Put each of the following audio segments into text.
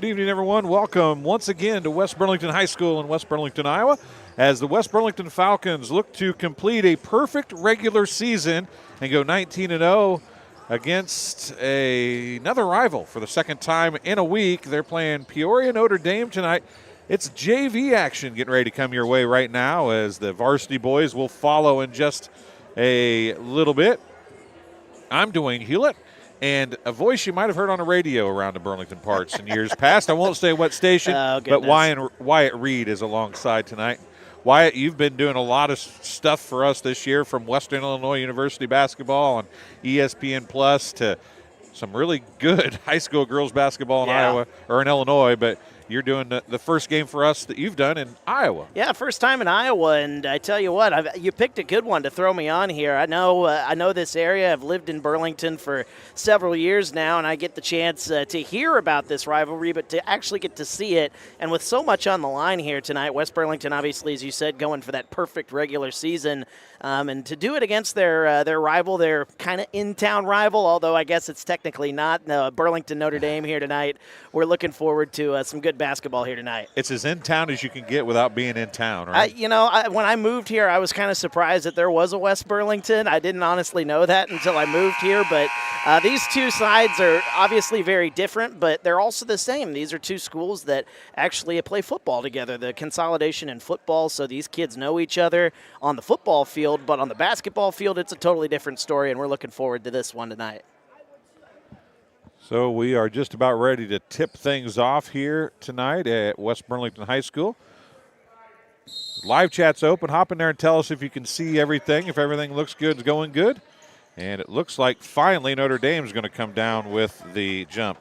evening, everyone. Welcome once again to West Burlington High School in West Burlington, Iowa, as the West Burlington Falcons look to complete a perfect regular season and go 19-0 against another rival for the second time in a week. They're playing Peoria Notre Dame tonight. It's JV action getting ready to come your way right now, as the varsity boys will follow in just a little bit. I'm Dwayne Hulett, and a voice you might have heard on the radio around the Burlington parts in years past. I won't say what station, but Wyatt Reed is alongside tonight. Wyatt, you've been doing a lot of stuff for us this year, from Western Illinois University basketball and ESPN Plus to some really good high school girls basketball in Iowa or in Illinois, but you're doing the first game for us that you've done in Iowa. Yeah, first time in Iowa, and I tell you what, you picked a good one to throw me on here. I know this area. I've lived in Burlington for several years now, and I get the chance to hear about this rivalry, but to actually get to see it. And with so much on the line here tonight, West Burlington, obviously, as you said, going for that perfect regular season, and to do it against their rival, their kind of in-town rival, although I guess it's technically not, Burlington Notre Dame here tonight. We're looking forward to some good basketball here tonight. It's as in town as you can get without being in town, right? When I moved here, I was kind of surprised that there was a West Burlington. I didn't honestly know that until I moved here, but these two sides are obviously very different, but they're also the same. These are two schools that actually play football together, the consolidation in football, so these kids know each other on the football field, but on the basketball field, it's a totally different story, and we're looking forward to this one tonight. So we are just about ready to tip things off here tonight at West Burlington High School. Live chat's open. Hop in there and tell us if you can see everything, if everything looks good, is going good. And it looks like finally Notre Dame is going to come down with the jump.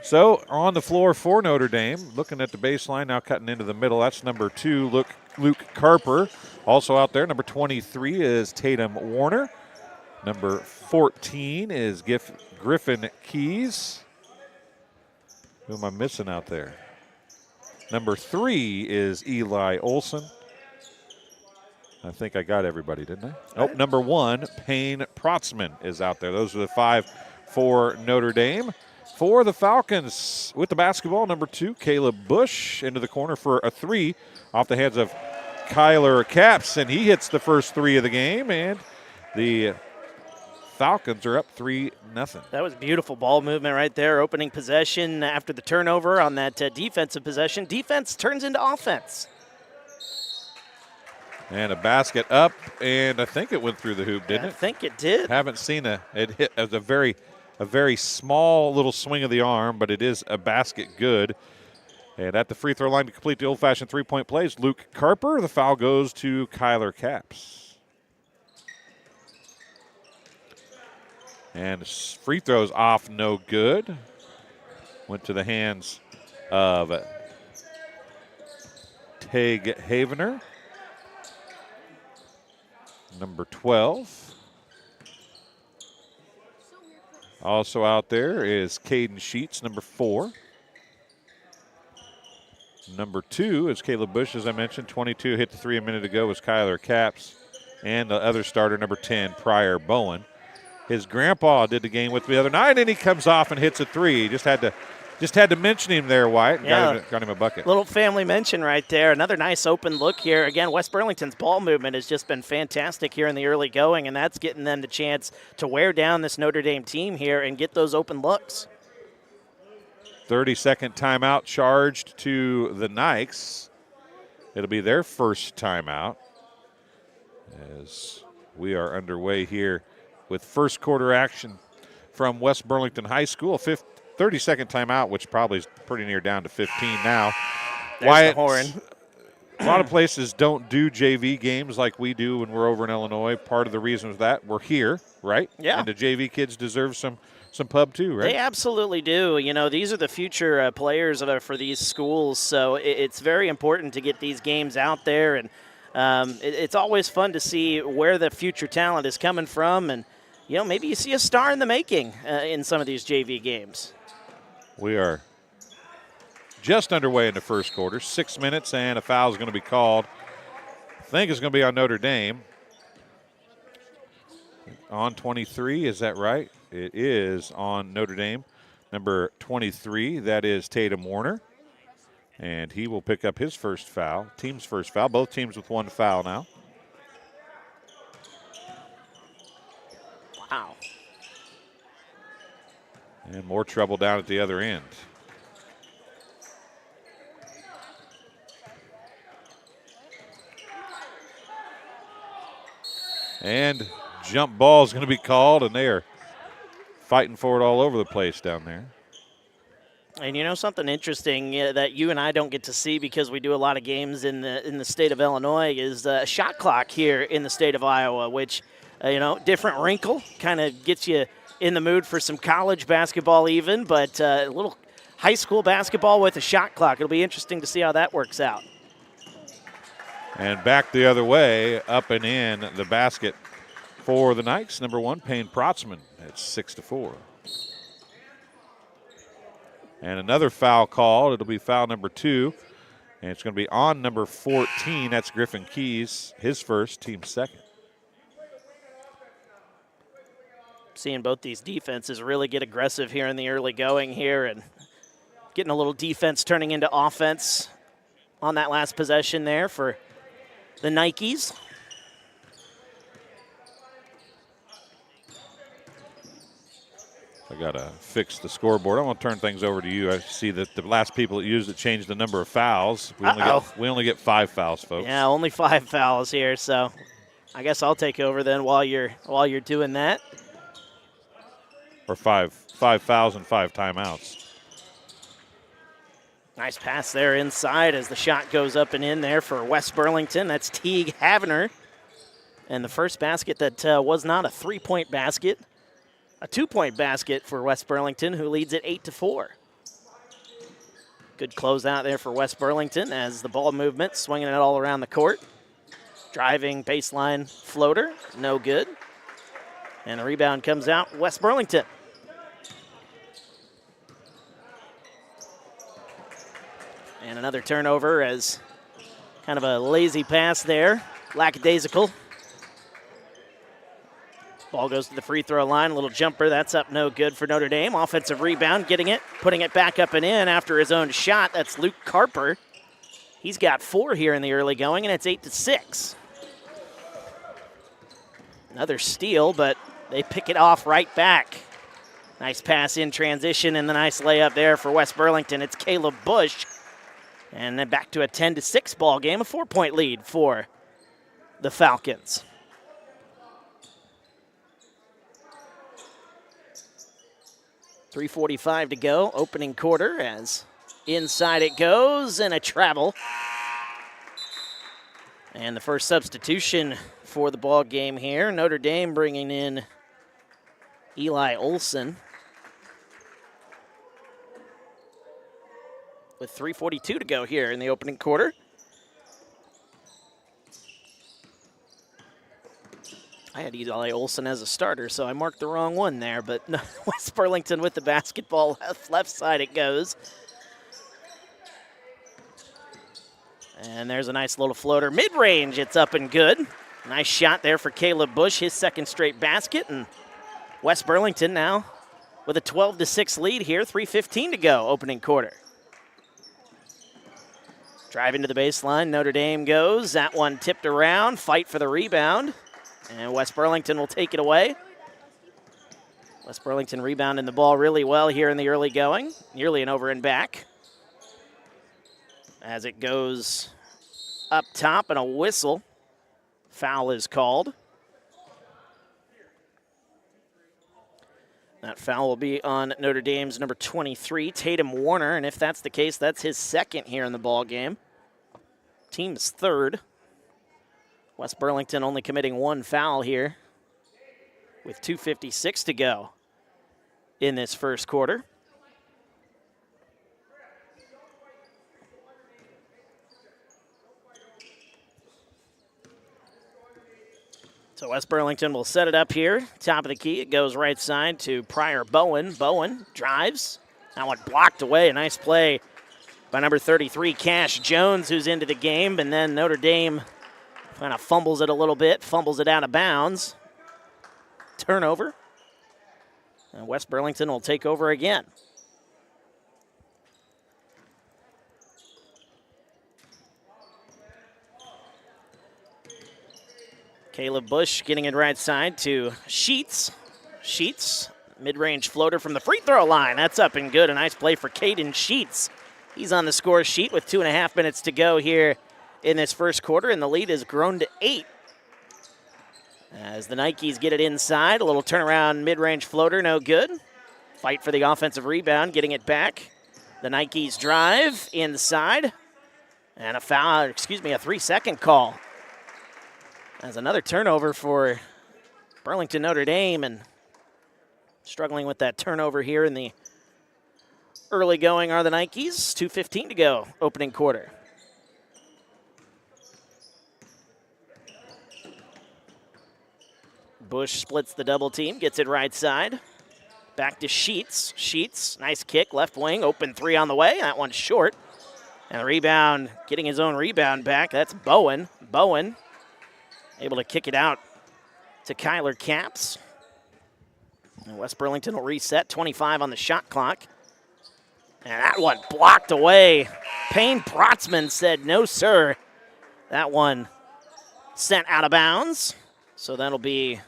So on the floor for Notre Dame, looking at the baseline, now cutting into the middle. That's number 2, Luke Carper. Also out there, number 23 is Tatum Warner. Number 14 is Griffin Keys. Who am I missing out there? Number 3 is Eli Olson. I think I got everybody, didn't I? Oh, number 1, Payne Protzman is out there. Those are the 5 for Notre Dame. For the Falcons with the basketball, number 2, Caleb Bush into the corner for a 3 off the hands of Kyler Capps, and he hits the first 3 of the game, and the Falcons are up 3-0. That was beautiful ball movement right there. Opening possession after the turnover on that defensive possession. Defense turns into offense. And a basket up, and I think it went through the hoop, didn't it? I think it did. Haven't seen it hit as a very small little swing of the arm, but it is a basket good. And at the free throw line to complete the old-fashioned three-point plays, Luke Carper. The foul goes to Kyler Capps. And free throws off, no good. Went to the hands of Tag Havener, number 12. Also out there is Caden Sheets, number 4. Number 2 is Caleb Bush, as I mentioned. 22 hit the 3 a minute ago was Kyler Capps. And the other starter, number 10, Pryor Bowen. His grandpa did the game with me the other night, and he comes off and hits a 3. Just had to mention him there, Wyatt. Yeah. Got him a bucket. Little family mention right there. Another nice open look here. Again, West Burlington's ball movement has just been fantastic here in the early going, and that's getting them the chance to wear down this Notre Dame team here and get those open looks. 30-second timeout charged to the Nikes. It'll be their first timeout as we are underway here with first quarter action from West Burlington High School. 30-second timeout, which probably is pretty near down to 15 now. There's the horn. A lot of places don't do JV games like we do when we're over in Illinois. Part of the reason is that we're here, right? Yeah. And the JV kids deserve some pub too, right? They absolutely do. You know, these are the future players for these schools, so it's very important to get these games out there, and it's always fun to see where the future talent is coming from, and maybe you see a star in the making in some of these JV games. We are just underway in the first quarter. 6 minutes, and a foul is going to be called. I think it's going to be on Notre Dame. On 23, is that right? It is on Notre Dame, number 23. That is Tatum Warner. And he will pick up his first foul, team's first foul. Both teams with one foul now. Wow. And more trouble down at the other end. And jump ball is going to be called, and they are fighting for it all over the place down there. And you know something interesting that you and I don't get to see because we do a lot of games in the state of Illinois is a shot clock here in the state of Iowa, which, different wrinkle, kind of gets you in the mood for some college basketball even, but a little high school basketball with a shot clock. It'll be interesting to see how that works out. And back the other way, up and in the basket for the Knights. Number 1, Payne Protzman. It's 6-4. And another foul called. It'll be foul number 2. And it's going to be on number 14. That's Griffin Keys, his first, team second. Seeing both these defenses really get aggressive here in the early going here and getting a little defense turning into offense on that last possession there for the Nikes. I got to fix the scoreboard. I'm going to turn things over to you. I see that the last people that used it changed the number of fouls. We only get 5 fouls, folks. Yeah, only 5 fouls here, so I guess I'll take over then while you're doing that. Or five fouls and 5 timeouts. Nice pass there inside as the shot goes up and in there for West Burlington. That's Teague Havener. And the first basket that was not a 3-point basket, a 2-point basket for West Burlington, who leads it 8-4. Good closeout there for West Burlington as the ball movement, swinging it all around the court. Driving baseline floater, no good. And a rebound comes out, West Burlington. And another turnover as kind of a lazy pass there, lackadaisical. Ball goes to the free throw line, a little jumper, that's up no good for Notre Dame. Offensive rebound, getting it, putting it back up and in after his own shot. That's Luke Carper. He's got 4 here in the early going, and it's 8-6. Another steal, but they pick it off right back. Nice pass in transition and the nice layup there for West Burlington. It's Caleb Bush. And then back to a 10-6 ball game, a 4-point lead for the Falcons. .345 to go, opening quarter as inside it goes and a travel. And the first substitution for the ball game here, Notre Dame bringing in Eli Olson. With 3:42 to go here in the opening quarter. I had Eli Olson as a starter, so I marked the wrong one there, but no, West Burlington with the basketball, left side it goes. And there's a nice little floater, mid-range, it's up and good. Nice shot there for Caleb Bush, his second straight basket, and West Burlington now with a 12-6 lead here, 3:15 to go, opening quarter. Driving to the baseline, Notre Dame goes. That one tipped around, fight for the rebound. And West Burlington will take it away. West Burlington rebounding the ball really well here in the early going. Nearly an over and back. As it goes up top and a whistle. Foul is called. That foul will be on Notre Dame's number 23, Tatum Warner, and if that's the case, that's his second here in the ball game. Team's third. West Burlington only committing 1 foul here with 2:56 to go in this first quarter. So West Burlington will set it up here. Top of the key, it goes right side to Pryor Bowen. Bowen drives. That one blocked away. A nice play by number 33, Cash Jones, who's into the game. And then Notre Dame kind of fumbles it a little bit, fumbles it out of bounds. Turnover. And West Burlington will take over again. Caleb Bush getting it right side to Sheets. Sheets, mid-range floater from the free throw line. That's up and good. A nice play for Caden Sheets. He's on the score sheet with 2.5 minutes to go here in this first quarter, and the lead has grown to 8. As the Nikes get it inside, a little turnaround mid-range floater, no good. Fight for the offensive rebound, getting it back. The Nikes drive inside, and a 3-second call. As another turnover for Burlington Notre Dame, and struggling with that turnover here in the early going are the Nikes. 2:15 to go, opening quarter. Bush splits the double team, gets it right side. Back to Sheets. Sheets, nice kick, left wing, open three on the way. That one's short. And the rebound, getting his own rebound back, that's Bowen. Bowen able to kick it out to Kyler Capps. And West Burlington will reset, 25 on the shot clock. And that one blocked away. Payne Protzman said, no, sir. That one sent out of bounds. So that'll be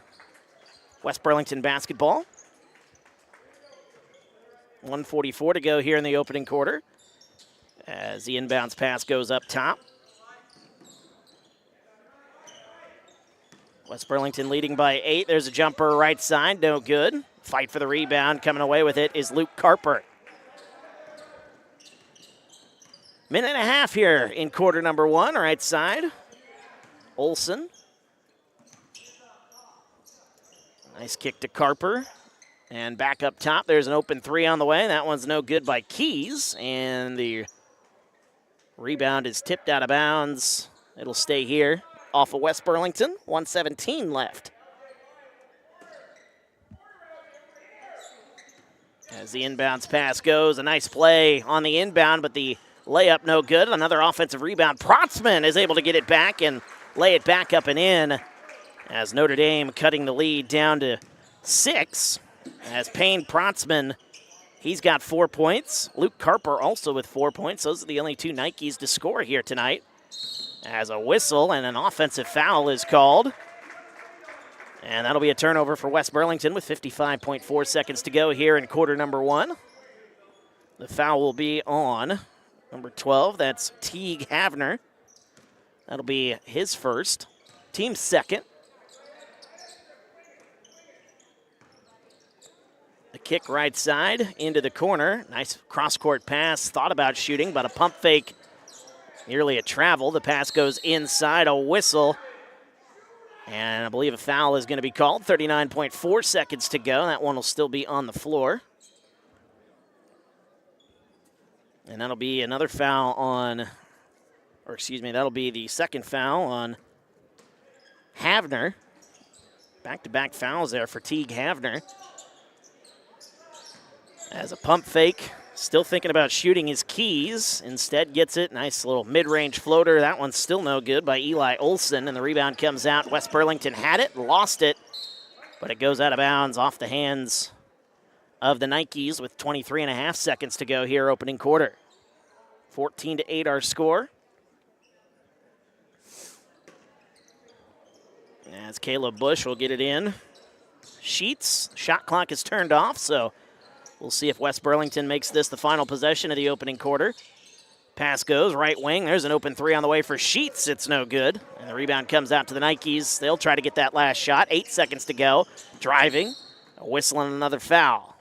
West Burlington basketball. 1:44 to go here in the opening quarter as the inbounds pass goes up top. West Burlington leading by 8. There's a jumper right side, no good. Fight for the rebound. Coming away with it is Luke Carper. Minute and a half here in quarter number 1, right side. Olson. Nice kick to Carper. And back up top, there's an open three on the way. That one's no good by Keys. And the rebound is tipped out of bounds. It'll stay here off of West Burlington. 1:17 left. As the inbounds pass goes, a nice play on the inbound, but the layup no good. Another offensive rebound. Protzman is able to get it back and lay it back up and in. As Notre Dame cutting the lead down to 6. As Payne Protzman, he's got 4 points. Luke Carper also with 4 points. Those are the only two Nikes to score here tonight. As a whistle and an offensive foul is called. And that'll be a turnover for West Burlington with 55.4 seconds to go here in quarter number 1. The foul will be on number 12. That's Teague Havner. That'll be his first. Team second. The kick right side into the corner. Nice cross-court pass. Thought about shooting, but a pump fake. Nearly a travel. The pass goes inside, a whistle. And I believe a foul is going to be called. 39.4 seconds to go. That one will still be on the floor. And that'll be another foul on, or excuse me, that'll be the second foul on Havner. Back-to-back fouls there for Teague Havner. As a pump fake, still thinking about shooting his Keys. Instead gets it. Nice little mid-range floater. That one's still no good by Eli Olson. And the rebound comes out. West Burlington had it, lost it. But it goes out of bounds off the hands of the Nikes with 23.5 seconds to go here opening quarter. 14-8 our score. As Caleb Bush will get it in. Sheets, shot clock is turned off, so we'll see if West Burlington makes this the final possession of the opening quarter. Pass goes, right wing. There's an open three on the way for Sheets. It's no good. And the rebound comes out to the Nikes. They'll try to get that last shot. 8 seconds to go. Driving, a whistle and another foul.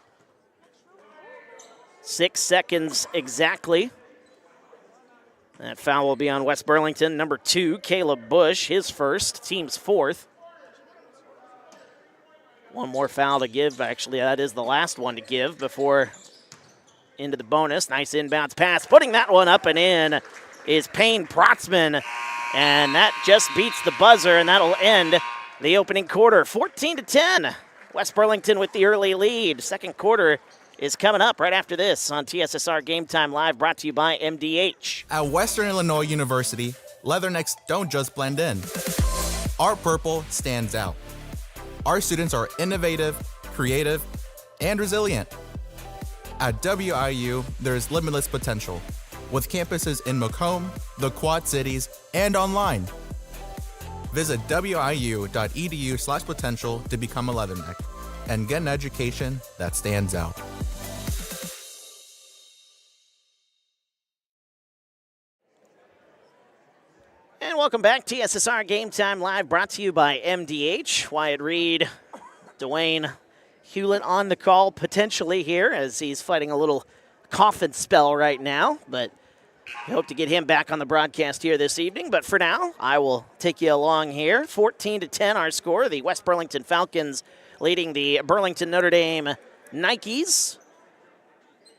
6 seconds exactly. That foul will be on West Burlington. Number 2, Caleb Bush, his first, team's 4th. One more foul to give. Actually, that is the last one to give before into the bonus. Nice inbounds pass. Putting that one up and in is Payne Protzman. And that just beats the buzzer, and that'll end the opening quarter. 14-10. West Burlington with the early lead. Second quarter is coming up right after this on TSSR Game Time Live, brought to you by MDH. At Western Illinois University, Leathernecks don't just blend in. Our purple stands out. Our students are innovative, creative, and resilient. At WIU, there is limitless potential, with campuses in Macomb, the Quad Cities, and online. Visit wiu.edu/potential to become a Leatherneck and get an education that stands out. And welcome back. TSSR Game Time Live, brought to you by MDH. Wyatt Reed, Dwayne Hulett on the call potentially here as he's fighting a little cough spell right now, but we hope to get him back on the broadcast here this evening. But for now, I will take you along here. 14-10 our score. The West Burlington Falcons leading the Burlington Notre Dame Nikes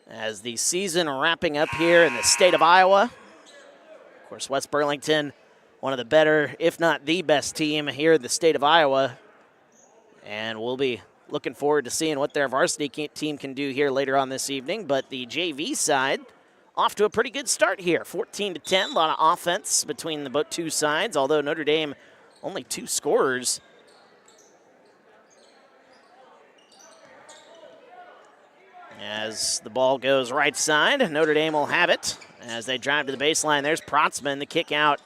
as the season wrapping up here in the state of Iowa. Of course, West Burlington, one of the better, if not the best team here in the state of Iowa. And we'll be looking forward to seeing what their varsity team can do here later on this evening. But the JV side off to a pretty good start here. 14-10, a lot of offense between the two sides, although Notre Dame only 2 scorers. As the ball goes right side, Notre Dame will have it as they drive to the baseline. There's Protzman, the kick out.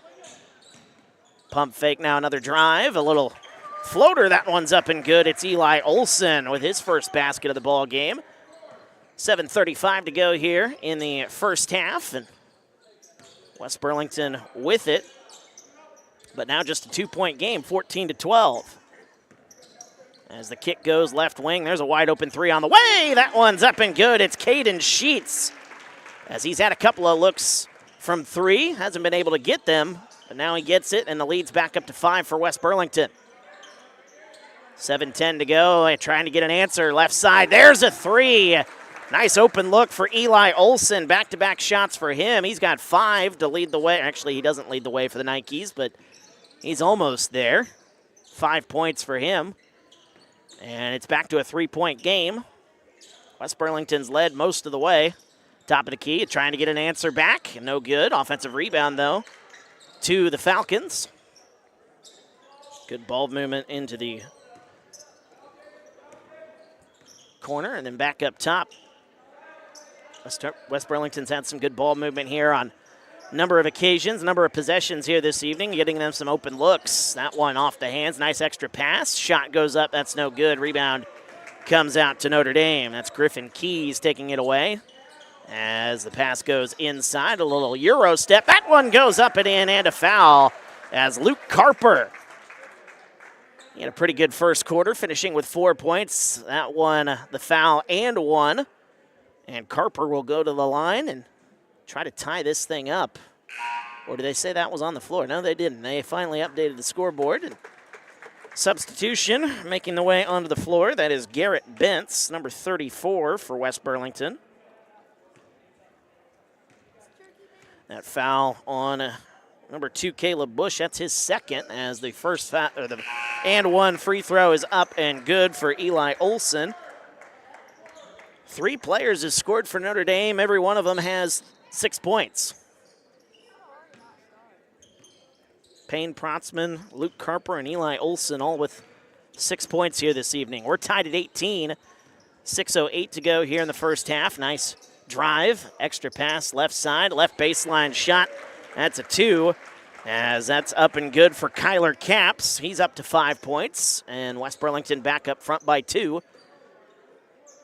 Pump fake now, another drive, a little floater. That one's up and good. It's Eli Olson with his first basket of the ball game. 7:35 to go here in the first half, and West Burlington with it. But now just a 2-point game, 14-12. As the kick goes left wing, there's a wide open 3 on the way. That one's up and good. It's Caden Sheets. As he's had a couple of looks from 3, hasn't been able to get them, but now he gets it, and the lead's back up to 5 for West Burlington. 7:10 to go, trying to get an answer. Left side, there's a 3. Nice open look for Eli Olson. Back-to-back shots for him. He's got 5 to lead the way. Actually, he doesn't lead the way for the Nikes, but he's almost there. 5 points for him. And it's back to a 3-point game. West Burlington's led most of the way. Top of the key, trying to get an answer back. No good. Offensive rebound, though, to the Falcons. Good ball movement into the corner and then back up top. West Burlington's had some good ball movement here on a number of occasions, number of possessions here this evening, getting them some open looks. That one off the hands, nice extra pass. Shot goes up, that's no good. Rebound comes out to Notre Dame. That's Griffin Keys taking it away. As the pass goes inside, a little Euro step. That one goes up and in, and a foul as Luke Carper. He had a pretty good first quarter, finishing with 4 points. That one, the foul and 1. And Carper will go to the line and try to tie this thing up. Or did they say that was on the floor? No, they didn't. They finally updated the scoreboard. And substitution making the way onto the floor. That is Garrett Bentz, number 34 for West Burlington. That foul on number 2, Caleb Bush. That's his second, as the first and 1 free throw is up and good for Eli Olson. 3 players have scored for Notre Dame. Every one of them has 6 points. Payne Protzman, Luke Carper, and Eli Olson all with 6 points here this evening. We're tied at 18. 6:08 to go here in the first half. Nice drive, extra pass, left side, left baseline shot. That's a 2, as that's up and good for Kyler Capps. He's up to 5 points, and West Burlington back up front by 2.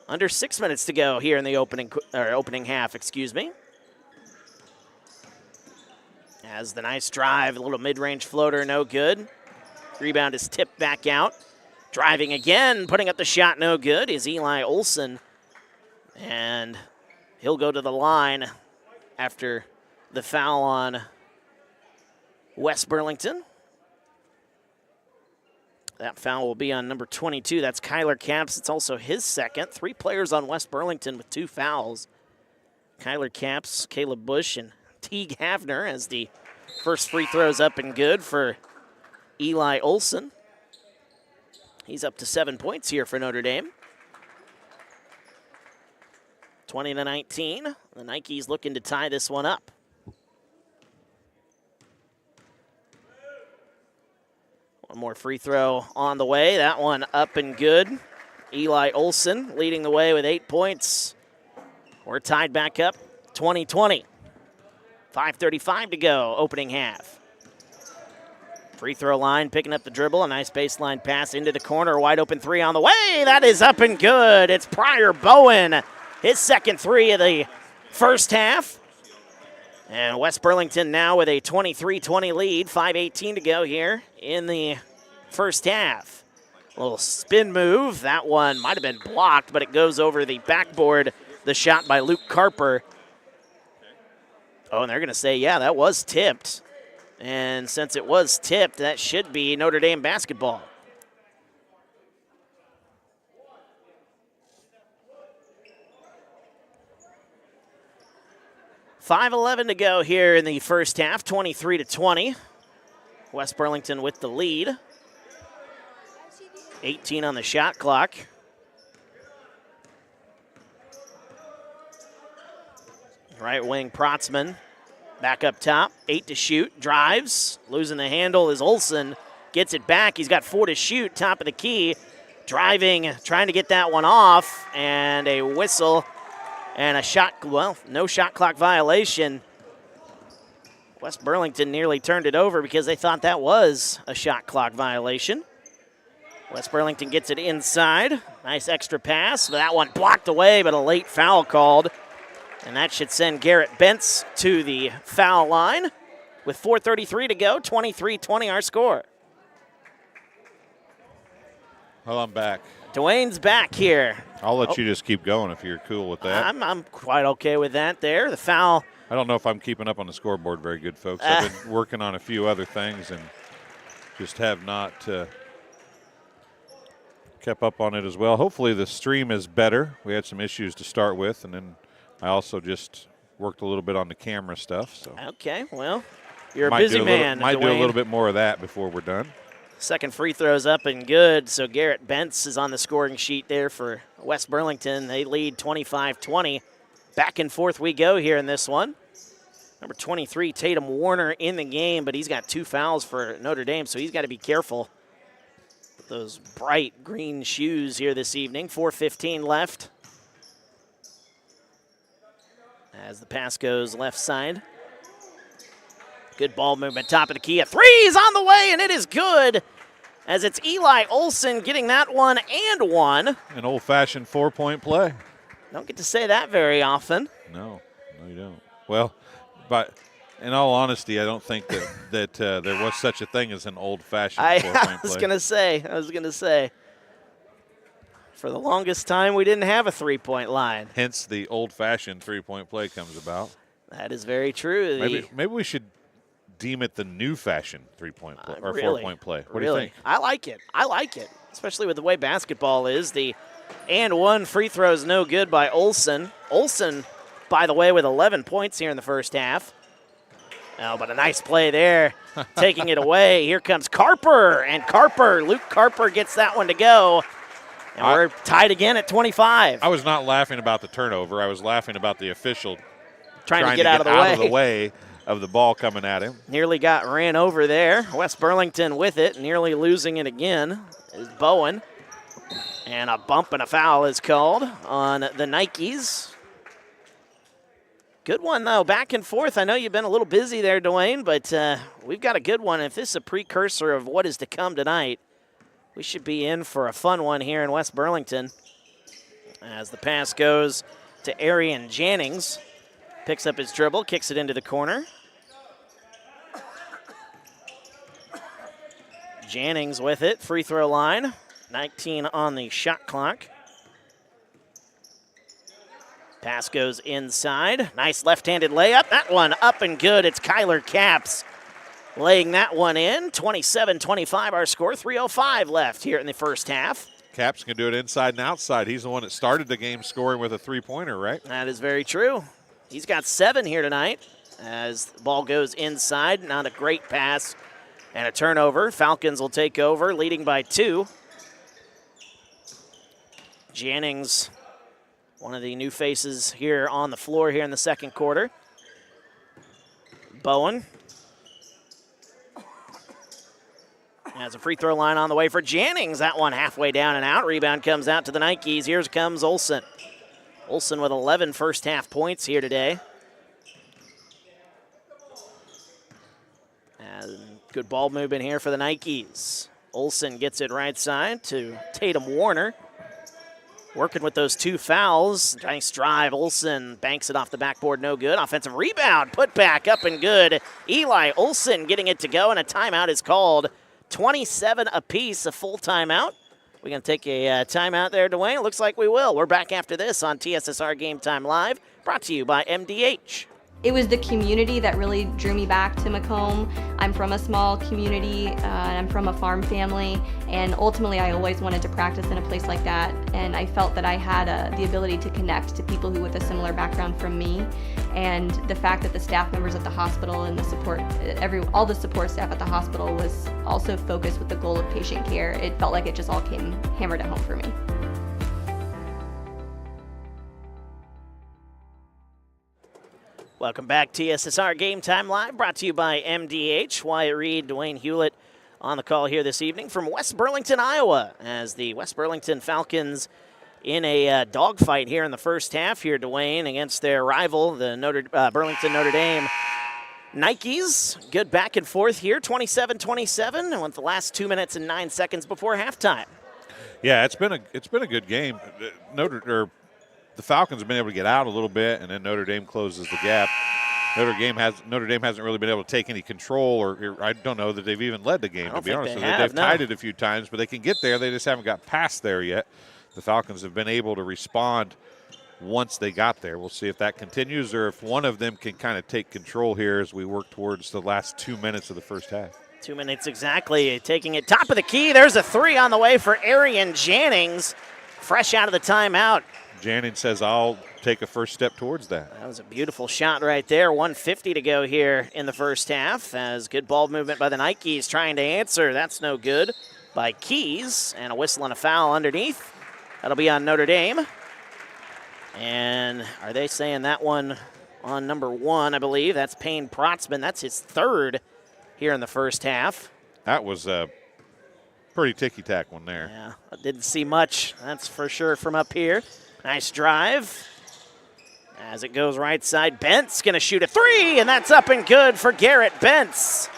Under 6 minutes to go here in the opening half, excuse me. As the nice drive, a little mid-range floater, no good. Rebound is tipped back out. Driving again, putting up the shot, no good, is Eli Olson. And he'll go to the line after the foul on West Burlington. That foul will be on number 22. That's Kyler Capps. It's also his second. 3 players on West Burlington with 2 fouls. Kyler Capps, Caleb Bush, and Teague Havner, as the first free throw's up and good for Eli Olson. He's up to 7 points here for Notre Dame. 20-19. The Nikes looking to tie this one up. One more free throw on the way. That one up and good. Eli Olson leading the way with 8 points. We're tied back up 20-20. 5:35 to go, opening half. Free throw line, picking up the dribble. A nice baseline pass into the corner. Wide open three on the way. That is up and good. It's Pryor Bowen. His second three of the first half. And West Burlington now with a 23-20 lead. 5:18 to go here in the first half. A little spin move. That one might have been blocked, but it goes over the backboard. The shot by Luke Carper. Oh, and they're going to say, yeah, that was tipped. And since it was tipped, that should be Notre Dame basketball. $5:11 to go here in the first half, 23-20. West Burlington with the lead. 18 on the shot clock. Right wing Protzman. Back up top, 8 to shoot, drives, losing the handle is Olson, gets it back, he's got 4 to shoot, top of the key, driving, trying to get that one off, and a whistle, and a shot, well, no shot clock violation. West Burlington nearly turned it over because they thought that was a shot clock violation. West Burlington gets it inside, nice extra pass, that one blocked away, but a late foul called. And that should send Garrett Bentz to the foul line with 4:33 to go, 23-20 our score. Well, I'm back. Dwayne's back here. I'll let you just keep going if you're cool with that. I'm quite okay with that there. The foul. I don't know if I'm keeping up on the scoreboard very good, folks. I've been working on a few other things and just have not kept up on it as well. Hopefully the stream is better. We had some issues to start with, and then I also just worked a little bit on the camera stuff. So okay, well, you're a busy man. Might Dwayne. do a little bit more of that before we're done. Second free throw's up and good, so Garrett Bentz is on the scoring sheet there for West Burlington. They lead 25-20. Back and forth we go here in this one. Number 23, Tatum Warner in the game, but he's got 2 fouls for Notre Dame, so he's got to be careful with those bright green shoes here this evening. 4:15 left. As the pass goes left side. Good ball movement, top of the key. A three is on the way, and it is good. As it's Eli Olson getting that one and one. An old-fashioned 4-point play. Don't get to say that very often. No, you don't. Well, but in all honesty, I don't think that there was such a thing as an old-fashioned 4-point play. I was going to say. For the longest time, we didn't have a three-point line. Hence, the old-fashioned 3-point play comes about. That is very true. Maybe we should deem it the new-fashioned 3-point play or really, 4-point play. What really? do you think? I like it, especially with the way basketball is. The and one free throw is no good by Olson. Olson, by the way, with 11 points here in the first half. Oh, but a nice play there, taking it away. Here comes Carper, and Luke Carper gets that one to go. And we're tied again at 25. I was not laughing about the turnover. I was laughing about the official trying to get out of the way of the ball coming at him. Nearly got ran over there. West Burlington with it, nearly losing it again is Bowen. And a bump and a foul is called on the Nikes. Good one, though, back and forth. I know you've been a little busy there, Dwayne, but we've got a good one. If this is a precursor of what is to come tonight, we should be in for a fun one here in West Burlington. As the pass goes to Arian Jannings. Picks up his dribble, kicks it into the corner. Jannings with it, free throw line. 19 on the shot clock. Pass goes inside. Nice left-handed layup. That one up and good. It's Kyler Capps laying that one in. 27-25 our score. 3:05 left here in the first half. Capps can do it inside and outside. He's the one that started the game scoring with a three-pointer, right? That is very true. He's got 7 here tonight as the ball goes inside. Not a great pass and a turnover. Falcons will take over, leading by 2. Jannings, one of the new faces here on the floor here in the second quarter. As a free throw line on the way for Jennings. That one halfway down and out. Rebound comes out to the Nikes. Here comes Olsen. Olsen with 11 first half points here today. And good ball movement here for the Nikes. Olsen gets it right side to Tatum Warner. Working with those 2 fouls. Nice drive. Olsen banks it off the backboard. No good. Offensive rebound. Put back up and good. Eli Olsen getting it to go, and a timeout is called. 27 apiece, a full timeout. We're going to take a timeout there, Dwayne. Looks like we will. We're back after this on TSSR Game Time Live, brought to you by MDH. It was the community that really drew me back to Macomb. I'm from a small community, and I'm from a farm family, and ultimately I always wanted to practice in a place like that, and I felt that I had the ability to connect to people who with a similar background from me, and the fact that the staff members at the hospital and the support, all the support staff at the hospital was also focused with the goal of patient care. It felt like it just all came hammered at home for me. Welcome back, TSSR Game Time Live, brought to you by MDH. Wyatt Reed, Dwayne Hulett on the call here this evening from West Burlington, Iowa, as the West Burlington Falcons in a dogfight here in the first half here, Dwayne, against their rival, the Burlington Notre Dame Nikes. Good back and forth here, 27-27, and with the last 2 minutes and 9 seconds before halftime. Yeah, it's been a good game. The Falcons have been able to get out a little bit, and then Notre Dame closes the gap. Notre Dame hasn't really been able to take any control, or I don't know that they've even led the game, to be honest with you. They've tied it a few times, but they can get there. They just haven't got past there yet. The Falcons have been able to respond once they got there. We'll see if that continues or if one of them can kind of take control here as we work towards the last 2 minutes of the first half. 2 minutes exactly. Taking it top of the key. There's a 3 on the way for Arian Jennings, fresh out of the timeout. Jennings says, I'll take a first step towards that. That was a beautiful shot right there. 1:50 to go here in the first half, as good ball movement by the Nikes trying to answer. That's no good by Keys, and a whistle and a foul underneath. That'll be on Notre Dame. And are they saying that one on number 1, I believe? That's Payne Protzman. That's his 3rd here in the first half. That was a pretty ticky-tack one there. Yeah, I didn't see much, that's for sure, from up here. Nice drive. As it goes right side, Bent's going to shoot a 3, and that's up and good for Garrett Bentz.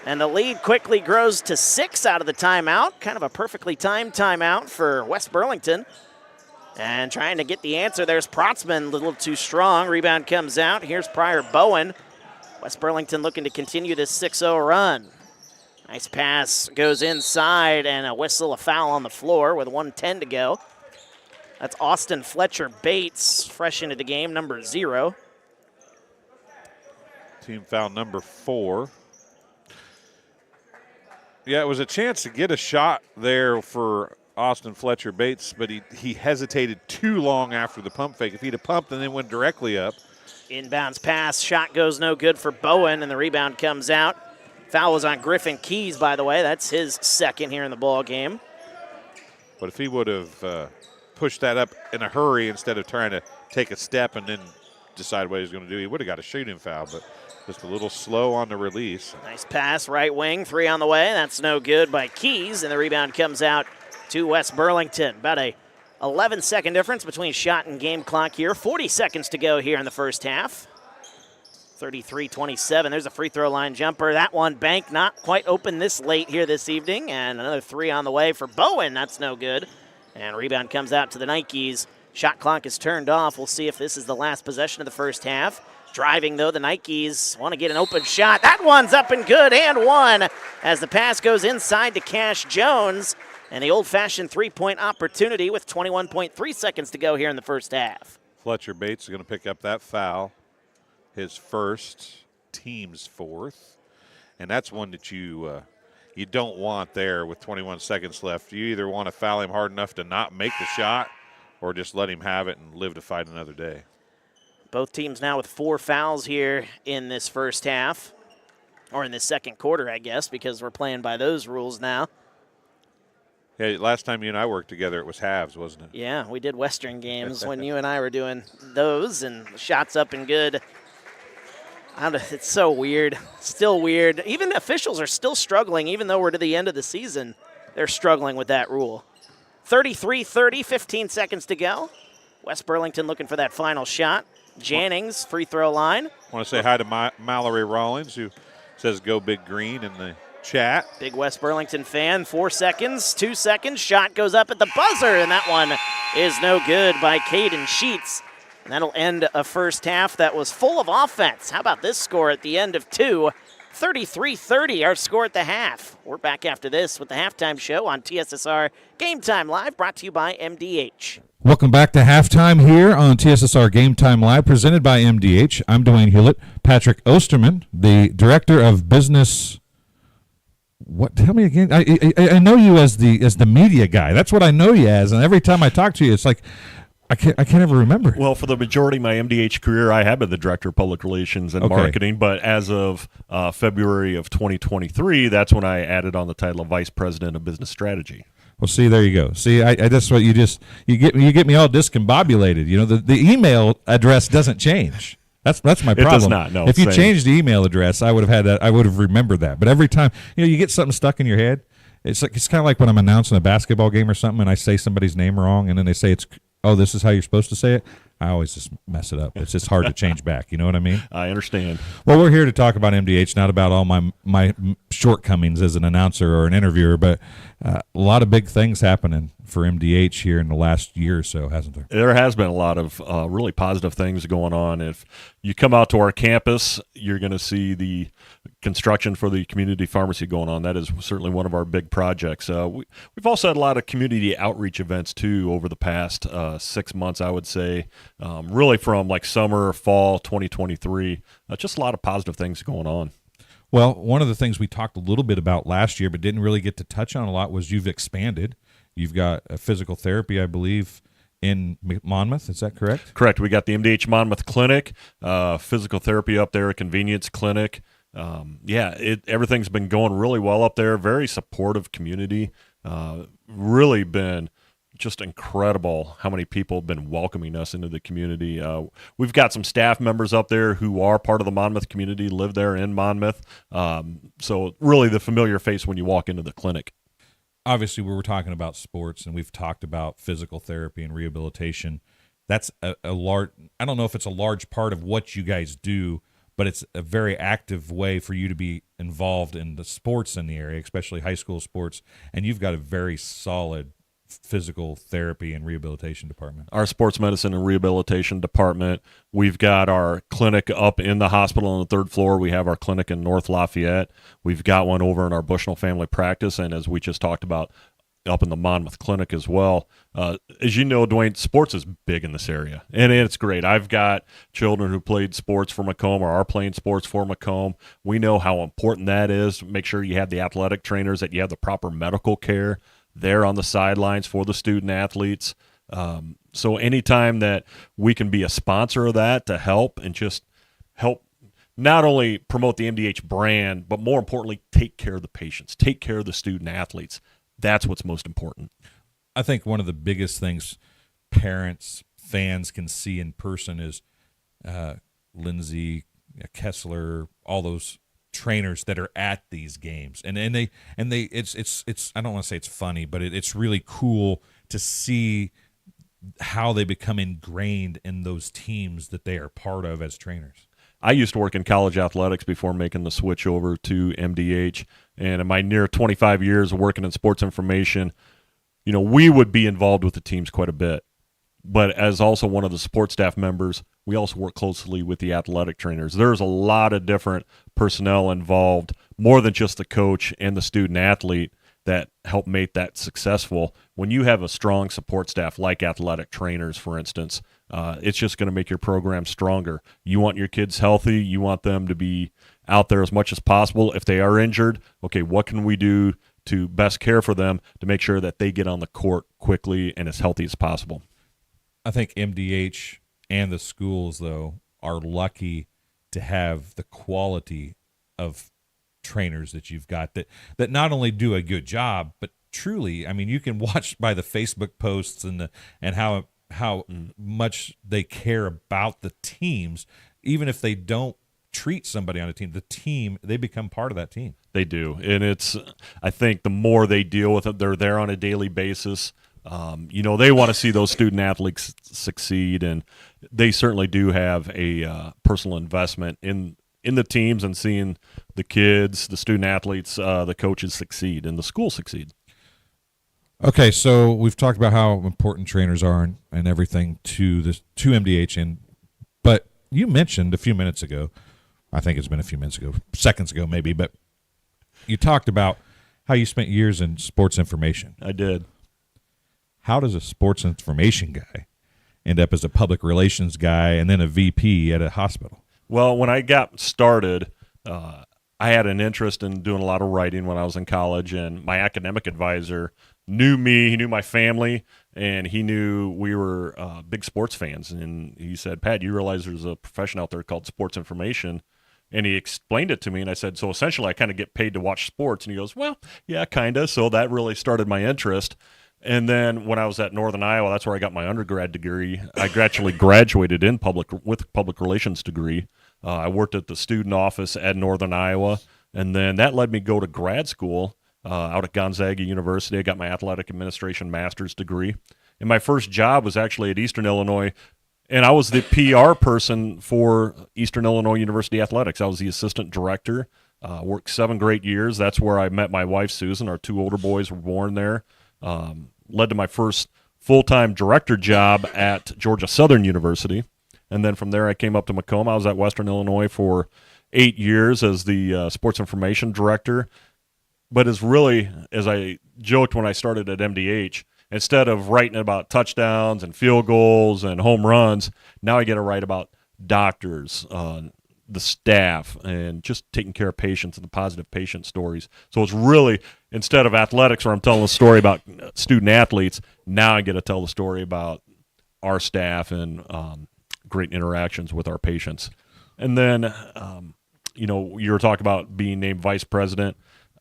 And the lead quickly grows to 6 out of the timeout. Kind of a perfectly timed timeout for West Burlington. And trying to get the answer, there's Protzman, a little too strong. Rebound comes out. Here's Pryor Bowen. West Burlington looking to continue this 6-0 run. Nice pass, goes inside, and a whistle, a foul on the floor with 1:10 to go. That's Austin Fletcher Bates, fresh into the game, number 0. Team foul number 4. Yeah, it was a chance to get a shot there for Austin Fletcher Bates, but he hesitated too long after the pump fake. If he'd have pumped and then went directly up. Inbounds pass, shot goes no good for Bowen, and the rebound comes out. Foul was on Griffin Keys, by the way. That's his 2nd here in the ball game. But if he would have pushed that up in a hurry instead of trying to take a step and then decide what he was going to do, he would have got a shooting foul, but just a little slow on the release. Nice pass, right wing, 3 on the way. That's no good by Keys, and the rebound comes out to West Burlington. About a 11-second difference between shot and game clock here. 40 seconds to go here in the first half. 33-27. There's a free throw line jumper. That one banked, not quite open this late here this evening. And another 3 on the way for Bowen. That's no good. And rebound comes out to the Nikes. Shot clock is turned off. We'll see if this is the last possession of the first half. Driving, though, the Nikes want to get an open shot. That one's up and good, and one, as the pass goes inside to Cash Jones. And the old-fashioned three-point opportunity with 21.3 seconds to go here in the first half. Fletcher Bates is going to pick up that foul. His first, team's 4th. And that's one that you don't want there with 21 seconds left. You either want to foul him hard enough to not make the shot or just let him have it and live to fight another day. Both teams now with 4 fouls here in this first half, or in this second quarter, I guess, because we're playing by those rules now. Yeah, last time you and I worked together, it was halves, wasn't it? Yeah, we did Western games when you and I were doing those, and shots up and good It's so weird. Still weird. Even officials are still struggling, even though we're to the end of the season. They're struggling with that rule. 33-30, 15 seconds to go. West Burlington looking for that final shot. Jannings, free throw line. I want to say hi to Mallory Rollins, who says go Big Green in the chat. Big West Burlington fan. 4 seconds, 2 seconds. Shot goes up at the buzzer, and that one is no good by Caden Sheets. And that'll end a first half that was full of offense. How about this score at the end of 2? 33-30, our score at the half. We're back after this with the halftime show on TSSR Game Time Live, brought to you by MDH. Welcome back to halftime here on TSSR Game Time Live, presented by MDH. I'm Dwayne Hulett. Patrick Osterman, the Director of Business. What? Tell me again. I know you as the media guy. That's what I know you as. And every time I talk to you, it's like I can't ever remember. Well, for the majority of my MDH career, I have been the Director of Public Relations and Marketing. But as of February of 2023, that's when I added on the title of Vice President of Business Strategy. Well, see, there you go. See, that's what you get me all discombobulated. You know, the email address doesn't change. That's my problem. It does not. No. If you changed the email address, I would have had that. I would have remembered that. But every time, you get something stuck in your head. It's kind of like when I'm announcing a basketball game or something, and I say somebody's name wrong, and then they say this is how you're supposed to say it. I always just mess it up. It's just hard to change back. You know what I mean? I understand. Well, we're here to talk about MDH, not about all my shortcomings as an announcer or an interviewer, but a lot of big things happening for MDH here in the last year or so, hasn't there? There has been a lot of really positive things going on. If you come out to our campus, you're going to see the construction for the community pharmacy going on. That is certainly one of our big projects. We've also had a lot of community outreach events, too, over the past 6 months, I would say, really from like summer, fall 2023. Just a lot of positive things going on. Well, one of the things we talked a little bit about last year but didn't really get to touch on a lot was you've expanded. You've got a physical therapy, I believe, in Monmouth. Is that correct? Correct. We got the MDH Monmouth Clinic, physical therapy up there, a convenience clinic. Everything's been going really well up there. Very supportive community. Really been just incredible how many people have been welcoming us into the community. We've got some staff members up there who are part of the Monmouth community, live there in Monmouth. So really the familiar face when you walk into the clinic. Obviously, we were talking about sports, and we've talked about physical therapy and rehabilitation. That's a large – I don't know if it's a large part of what you guys do, but it's a very active way for you to be involved in the sports in the area, especially high school sports, and you've got a very solid physical therapy and rehabilitation department. Our sports medicine and rehabilitation department, we've got our clinic up in the hospital on the third floor. We have our clinic in North Lafayette. We've got one over in our Bushnell family practice, and as we just talked about, up in the Monmouth clinic as well. As you know, Dwayne, sports is big in this area, and it's great. I've got children who played sports for Macomb or are playing sports for Macomb. We know how important that is. Make sure you have the athletic trainers, that you have the proper medical care there on the sidelines for the student athletes. So anytime that we can be a sponsor of that to help and just help not only promote the MDH brand, but more importantly, take care of the patients, take care of the student athletes. That's what's most important. I think one of the biggest things parents, fans can see in person is Lindsay, Kessler, all those trainers that are at these games, and they it's I don't want to say it's funny, but it's really cool to see how they become ingrained in those teams that they are part of as trainers. I used to work in college athletics before making the switch over to MDH, and in my near 25 years of working in sports information, we would be involved with the teams quite a bit. But as also one of the support staff members, we also work closely with the athletic trainers. There's a lot of different personnel involved, more than just the coach and the student athlete, that help make that successful. When you have a strong support staff like athletic trainers, for instance, it's just going to make your program stronger. You want your kids healthy. You want them to be out there as much as possible. If they are injured, okay, what can we do to best care for them to make sure that they get on the court quickly and as healthy as possible? I think MDH and the schools, though, are lucky to have the quality of trainers that you've got that not only do a good job, but truly, I mean, you can watch by the Facebook posts and how much they care about the teams, even if they don't treat somebody on a team, they become part of that team. They do. And I think the more they deal with it, they're there on a daily basis. They want to see those student athletes succeed, and they certainly do have a personal investment in the teams and seeing the kids, the student athletes, the coaches succeed, and the school succeed. Okay, so we've talked about how important trainers are and everything to MDH, but you mentioned a few minutes ago, I think it's been a few minutes ago, seconds ago maybe, but you talked about how you spent years in sports information. I did. How does a sports information guy end up as a public relations guy and then a VP at a hospital? Well, when I got started, I had an interest in doing a lot of writing when I was in college, and my academic advisor knew me, he knew my family, and he knew we were big sports fans. And he said, Pat, you realize there's a profession out there called sports information? And he explained it to me, and I said, so essentially I kind of get paid to watch sports. And he goes, well, yeah, kind of. So that really started my interest. And then when I was at Northern Iowa, that's where I got my undergrad degree. I actually graduated with a public relations degree. I worked at the student office at Northern Iowa, and then that led me to go to grad school out at Gonzaga University. I got my athletic administration master's degree. And my first job was actually at Eastern Illinois, and I was the PR person for Eastern Illinois University Athletics. I was the assistant director, worked 7 great years. That's where I met my wife, Susan. Our 2 older boys were born there. Led to my first full-time director job at Georgia Southern University. And then from there I came up to Macomb. I was at Western Illinois for 8 years as the sports information director. But as I joked when I started at MDH, instead of writing about touchdowns and field goals and home runs, now I get to write about doctors, the staff, and just taking care of patients and the positive patient stories. So it's really, instead of athletics where I'm telling a story about student athletes, now I get to tell the story about our staff and great interactions with our patients. And then, you were talking about being named vice president.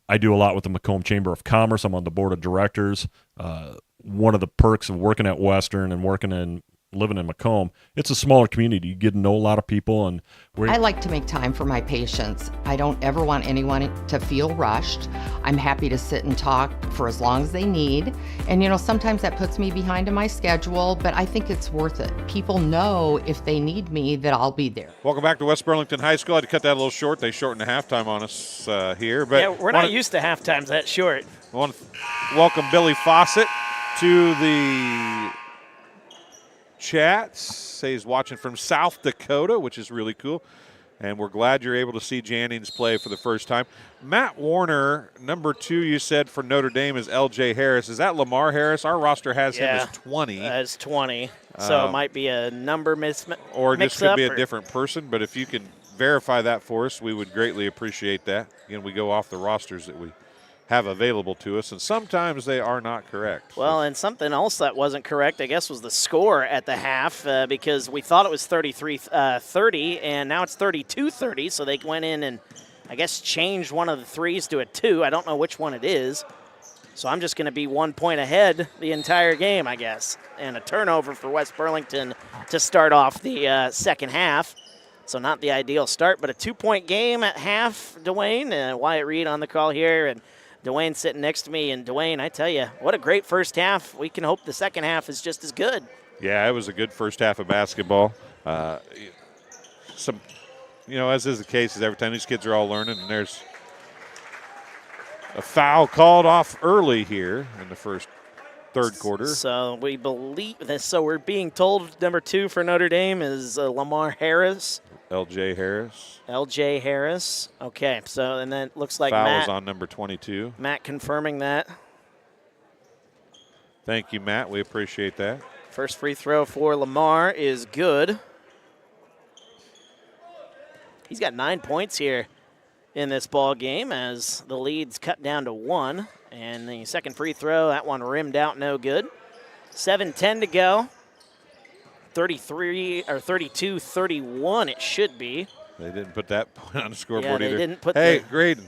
I do a lot with the Macomb Chamber of Commerce. I'm on the board of directors. One of the perks of working at Western and living in Macomb, it's a smaller community. You get to know a lot of people. And I like to make time for my patients. I don't ever want anyone to feel rushed. I'm happy to sit and talk for as long as they need. And sometimes that puts me behind in my schedule, but I think it's worth it. People know if they need me that I'll be there. Welcome back to West Burlington High School. I had to cut that a little short. They shortened the halftime on us here. But yeah, we're not used to halftimes that short. I want to welcome Billy Fawcett to the chat. Say he's watching from South Dakota, which is really cool. And we're glad you're able to see Jannings play for the first time. Matt Warner, number 2, you said for Notre Dame is L.J. Harris. Is that Lamar Harris? Our roster has him as 20. As 20. So it might be a number or this could be a or different person. But if you can verify that for us, we would greatly appreciate that. Again, we go off the rosters that we have available to us, and sometimes they are not correct. Well, and something else that wasn't correct, I guess, was the score at the half because we thought it was 33-30, and now it's 32-30, so they went in and, I guess, changed one of the threes to a 2. I don't know which one it is, so I'm just going to be 1 point ahead the entire game, I guess, and a turnover for West Burlington to start off the second half. So not the ideal start, but a 2-point game at half, Dwayne. Wyatt Reed on the call here, and Dwayne sitting next to me. And Dwayne, I tell you, what a great first half. We can hope the second half is just as good. Yeah, it was a good first half of basketball. As is the case, is every time these kids are all learning, and there's a foul called off early here in the third quarter. So we believe this. So we're being told number 2 for Notre Dame is Lamar Harris. L.J. Harris. L.J. Harris. Okay, so and then it looks like foul Matt is on number 22. Matt confirming that. Thank you, Matt. We appreciate that. First free throw for Lamar is good. He's got 9 points here in this ball game as the lead's cut down to 1. And the second free throw, that one rimmed out, no good. 7:10 to go. 32-31 it should be. They didn't put that point on the scoreboard yeah, they either. Didn't put Graydon.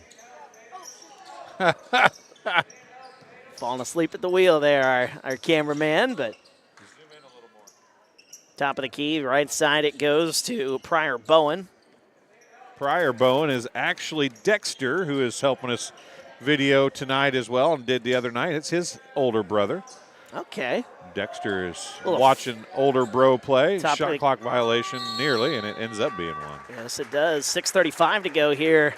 Falling asleep at the wheel there, our cameraman, but top of the key, right side it goes to Pryor Bowen. Pryor Bowen is actually Dexter, who is helping us video tonight as well and did the other night. It's his older brother. Okay. Dexter is watching older bro play. Shot clock violation nearly, and it ends up being one. Yes, it does. 6:35 to go here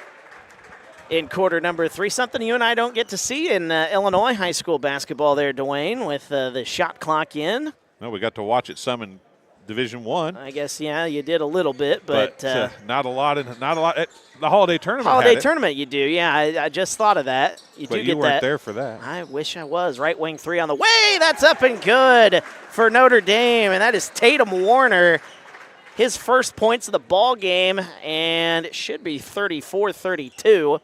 in quarter number 3. Something you and I don't get to see in Illinois high school basketball there, Dwayne, with the shot clock in. No, we got to watch it some in Division One. I guess, yeah, you did a little bit, but not a lot. At the holiday tournament. Holiday tournament, you do. Yeah, I just thought of that. But you weren't there for that. I wish I was. Right wing 3 on the way. That's up and good for Notre Dame, and that is Tatum Warner. His first points of the ball game, and it should be 34-32.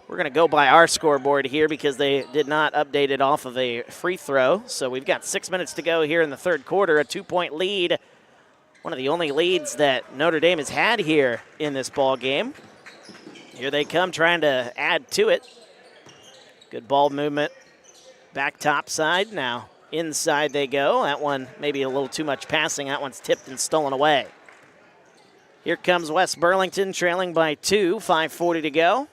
We're going to go by our scoreboard here because they did not update it off of a free throw. So we've got 6 minutes to go here in the third quarter, a 2-point lead. One of the only leads that Notre Dame has had here in this ball game. Here they come trying to add to it. Good ball movement. Back top side. Now inside they go. That one maybe a little too much passing. That one's tipped and stolen away. Here comes West Burlington trailing by 2. 5:40 to go.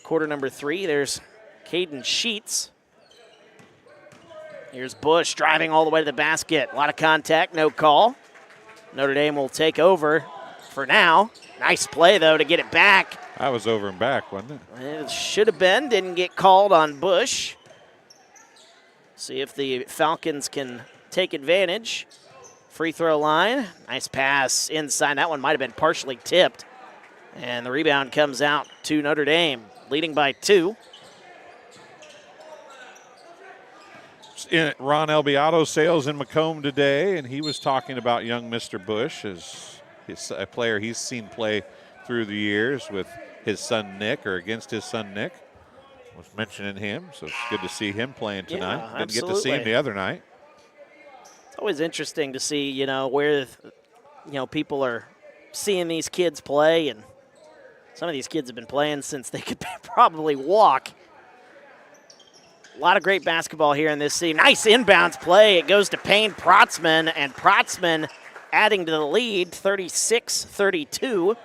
Quarter number 3. There's Caden Sheets. Here's Bush driving all the way to the basket. A lot of contact, no call. Notre Dame will take over for now. Nice play, though, to get it back. I was over and back, wasn't it? It should have been. Didn't get called on Bush. See if the Falcons can take advantage. Free throw line. Nice pass inside. That one might have been partially tipped. And the rebound comes out to Notre Dame, leading by 2. Ron Albiato sales in Macomb today, and he was talking about young Mr. Bush as a player he's seen play through the years with his son Nick, or against his son Nick. Was mentioning him, so it's good to see him playing tonight. Yeah, didn't get to see him the other night. It's always interesting to see, where, people are seeing these kids play, and some of these kids have been playing since they could probably walk. A lot of great basketball here in this scene. Nice inbounds play. It goes to Payne Protzman, and Protzman adding to the lead, 36-32.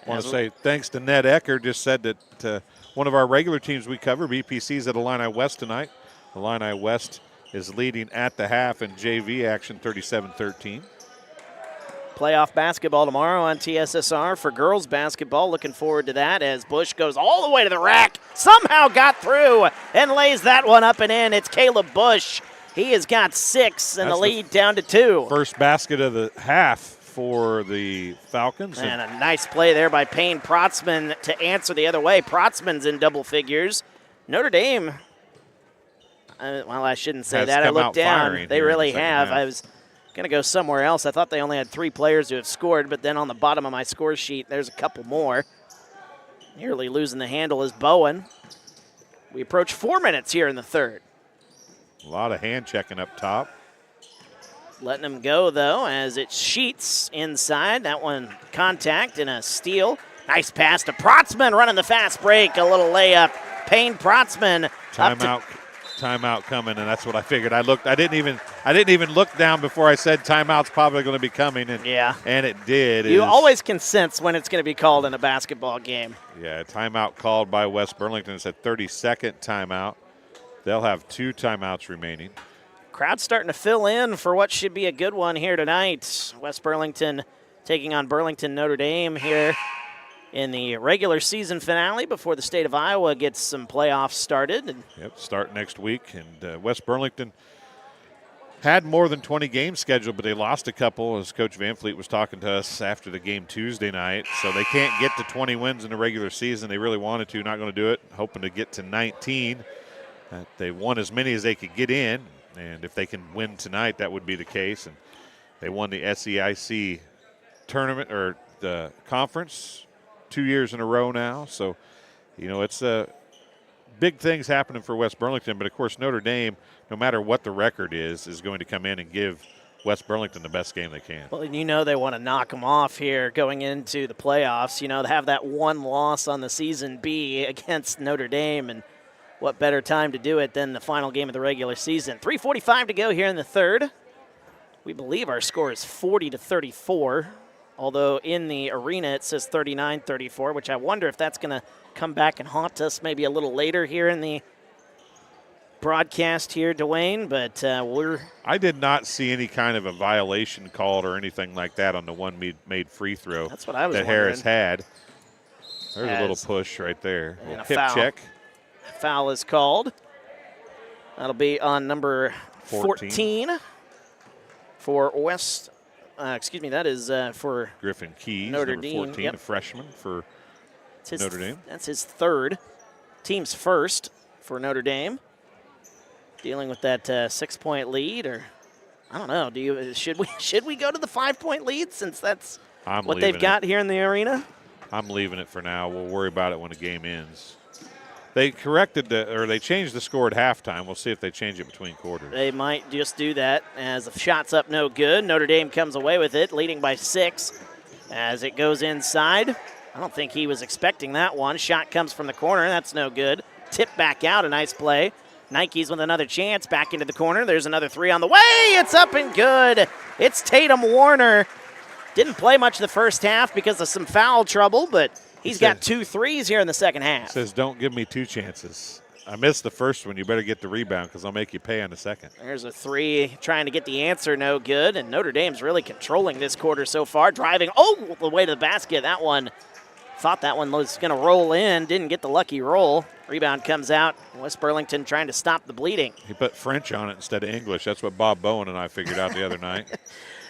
I want to say thanks to Ned Ecker, just said that one of our regular teams we cover, BPC's at Illini West tonight. Illini West is leading at the half in JV action, 37-13. Playoff basketball tomorrow on TSSR for girls basketball. Looking forward to that as Bush goes all the way to the rack. Somehow got through and lays that one up and in. It's Caleb Bush. He has got 6 and the lead down to 2. First basket of the half for the Falcons. And a nice play there by Payne Protzman to answer the other way. Protzman's in double figures. Notre Dame, well, I shouldn't say that. I looked down. They really have. I was going to go somewhere else. I thought they only had 3 players who have scored, but then on the bottom of my score sheet, there's a couple more. Nearly losing the handle is Bowen. We approach 4 minutes here in the third. A lot of hand checking up top. Letting him go, though, as it's Sheets inside. That one contact and a steal. Nice pass to Protzman running the fast break. A little layup. Payne Protzman. Timeout coming, and that's what I figured. I didn't even look down before I said timeout's probably going to be coming, and it did. You always can sense when it's going to be called in a basketball game. Yeah, timeout called by West Burlington. It's a 30-second timeout. They'll have 2 timeouts remaining. Crowd's starting to fill in for what should be a good one here tonight. West Burlington taking on Burlington Notre Dame here in the regular season finale before the state of Iowa gets some playoffs started. Yep, start next week. And West Burlington had more than 20 games scheduled, but they lost a couple, as Coach Van Fleet was talking to us after the game Tuesday night. So they can't get to 20 wins in the regular season. They really wanted to, not going to do it, hoping to get to 19. They won as many as they could get in, and if they can win tonight, that would be the case. And they won the SEIC tournament, or the conference, 2 years in a row now. So, it's big things happening for West Burlington. But, of course, Notre Dame, no matter what the record is going to come in and give West Burlington the best game they can. Well, they want to knock them off here going into the playoffs. To have that one loss on the season be against Notre Dame, and what better time to do it than the final game of the regular season. 3:45 to go here in the third. We believe our score is 40-34. although in the arena it says 39-34, which I wonder if that's going to come back and haunt us maybe a little later here in the broadcast here, Dwayne, but I did not see any kind of a violation called or anything like that on the one made free throw. That's what I was that wondering. Harris had. There's a little push right there. And a hip foul. check. Foul is called. That'll be on number 14 for West. That is for Griffin Keys, Notre number Dame. 14, Yep. a freshman for Notre Dame. That's his third. Team's first for Notre Dame. Dealing with that 6-point lead, or I don't know. Should we go to the 5-point lead since that's what they've got here in the arena? I'm leaving it for now. We'll worry about it when the game ends. They they changed the score at halftime. We'll see if they change it between quarters. They might just do that as the shot's up no good. Notre Dame comes away with it, leading by 6 as it goes inside. I don't think he was expecting that one. Shot comes from the corner. That's no good. Tip back out. A nice play. Nikes with another chance. Back into the corner. There's another 3 on the way. It's up and good. It's Tatum Warner. Didn't play much the first half because of some foul trouble, but he's got 2 threes here in the second half. Says, don't give me 2 chances. I missed the first one. You better get the rebound because I'll make you pay on the second. There's a 3 trying to get the answer, no good. And Notre Dame's really controlling this quarter so far. Driving all the way to the basket. That one, thought that one was going to roll in. Didn't get the lucky roll. Rebound comes out. West Burlington trying to stop the bleeding. He put French on it instead of English. That's what Bob Bowen and I figured out the other night.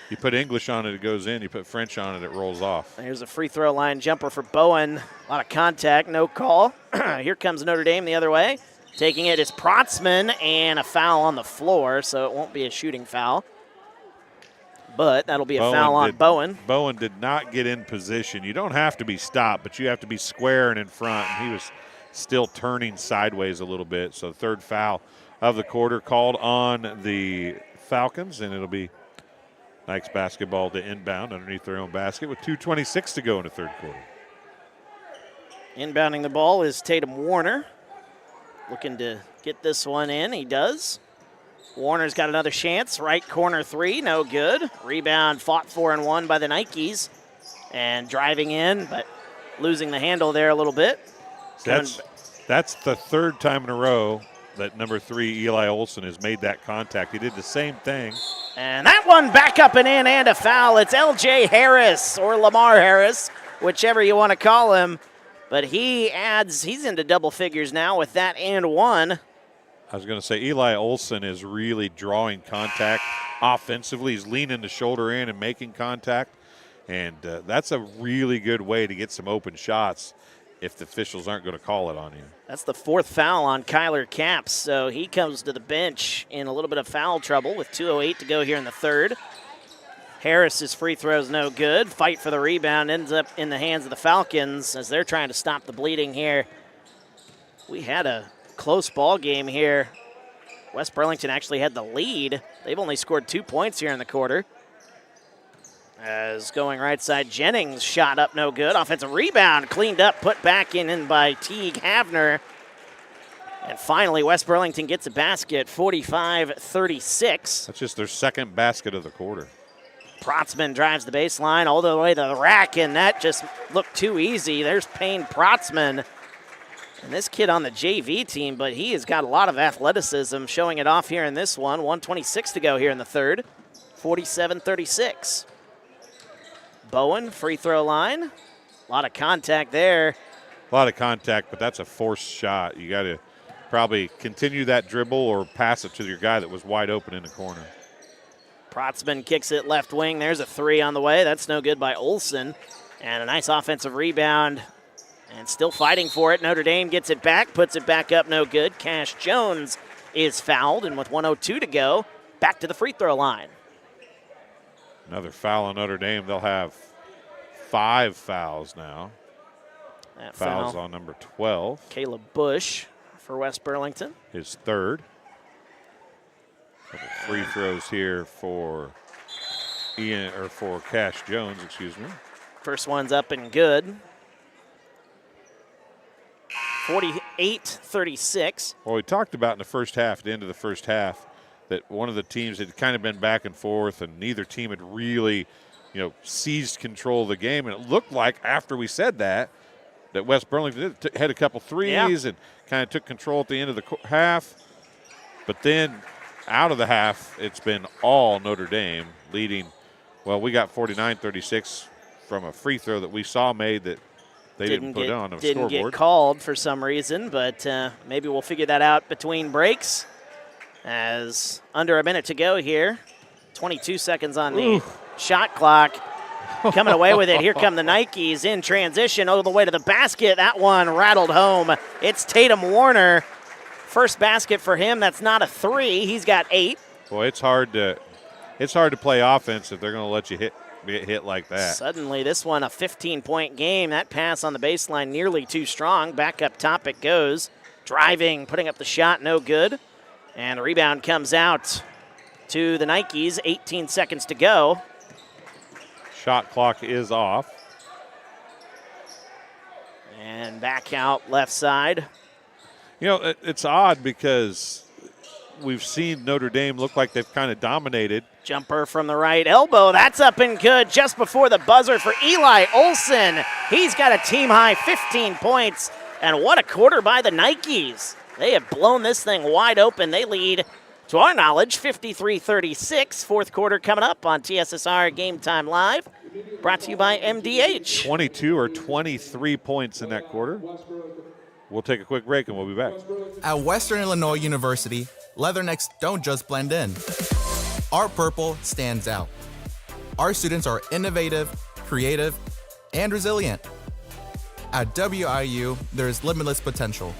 You put English on it, it goes in. You put French on it, it rolls off. There's a free throw line jumper for Bowen. A lot of contact, no call. Here comes Notre Dame the other way. Taking it is Protzman, and a foul on the floor, so it won't be a shooting foul. But that'll be a foul on Bowen. Bowen did not get in position. You don't have to be stopped, but you have to be square and in front. And he was still turning sideways a little bit. So third foul of the quarter called on the Falcons, and it'll be Nikes basketball to inbound underneath their own basket with 2:26 to go in the third quarter. Inbounding the ball is Tatum Warner. Looking to get this one in. He does. Warner's got another chance. Right corner 3, no good. Rebound fought for and won by the Nikes. And driving in, but losing the handle there a little bit. That's the third time in a row that number 3, Eli Olson, has made that contact. He did the same thing. And that one back up and in, and a foul. It's L.J. Harris, or Lamar Harris, whichever you want to call him. But he's into double figures now with that and one. I was going to say Eli Olson is really drawing contact offensively. He's leaning the shoulder in and making contact. And that's a really good way to get some open shots if the officials aren't going to call it on you. That's the 4th foul on Kyler Capps, so he comes to the bench in a little bit of foul trouble with 2:08 to go here in the third. Harris's free throw's no good. Fight for the rebound ends up in the hands of the Falcons as they're trying to stop the bleeding here. We had a close ball game here. West Burlington actually had the lead. They've only scored 2 points here in the quarter. As going right side, Jennings shot up no good. Offensive rebound cleaned up, put back in by Teague Havner. And finally, West Burlington gets a basket, 45-36. That's just their second basket of the quarter. Protzman drives the baseline all the way to the rack, and that just looked too easy. There's Payne Protzman. And this kid on the JV team, but he has got a lot of athleticism, showing it off here in this one. 1:26 to go here in the third, 47-36. Bowen, free throw line. A lot of contact there. A lot of contact, but that's a forced shot. You got to probably continue that dribble or pass it to your guy that was wide open in the corner. Protzman kicks it left wing. There's a 3 on the way. That's no good by Olson. And a nice offensive rebound. And still fighting for it. Notre Dame gets it back, puts it back up, no good. Cash Jones is fouled, and with 1:02 to go, back to the free throw line. Another foul on Notre Dame. They'll have 5 fouls now. That Fouls foul on number 12. Caleb Bush for West Burlington. His third. Couple free throws here for Cash Jones, excuse me. First one's up and good. 48-36. Well, we talked about in the first half, at the end of the first half, that one of the teams had kind of been back and forth, and neither team had really seized control of the game. And it looked like after we said that West Burlington had a couple threes and kind of took control at the end of the half. But then out of the half, it's been all Notre Dame leading. Well, we got 49-36 from a free throw that we saw made that they didn't put on the scoreboard. Didn't get called for some reason, but maybe we'll figure that out between breaks. As under a minute to go here, 22 seconds on the shot clock. Coming away with it. Here come the Nikes in transition all the way to the basket. That one rattled home. It's Tatum Warner. First basket for him. That's not a three. He's got 8. Boy, it's hard to play offense if they're going to let you get hit like that. Suddenly, this one a 15-point game. That pass on the baseline nearly too strong. Back up top it goes. Driving, putting up the shot, no good. And a rebound comes out to the Nikes. 18 seconds to go. Shot clock is off. And back out left side. It's odd because we've seen Notre Dame look like they've kind of dominated. Jumper from the right elbow. That's up and good just before the buzzer for Eli Olson. He's got a team-high 15 points. And what a quarter by the Nikes. They have blown this thing wide open. They lead, to our knowledge, 53-36. Fourth quarter coming up on TSSR Game Time Live. Brought to you by MDH. 22 or 23 points in that quarter. We'll take a quick break and we'll be back. At Western Illinois University, Leathernecks don't just blend in. Our purple stands out. Our students are innovative, creative, and resilient. At WIU, there's limitless potential,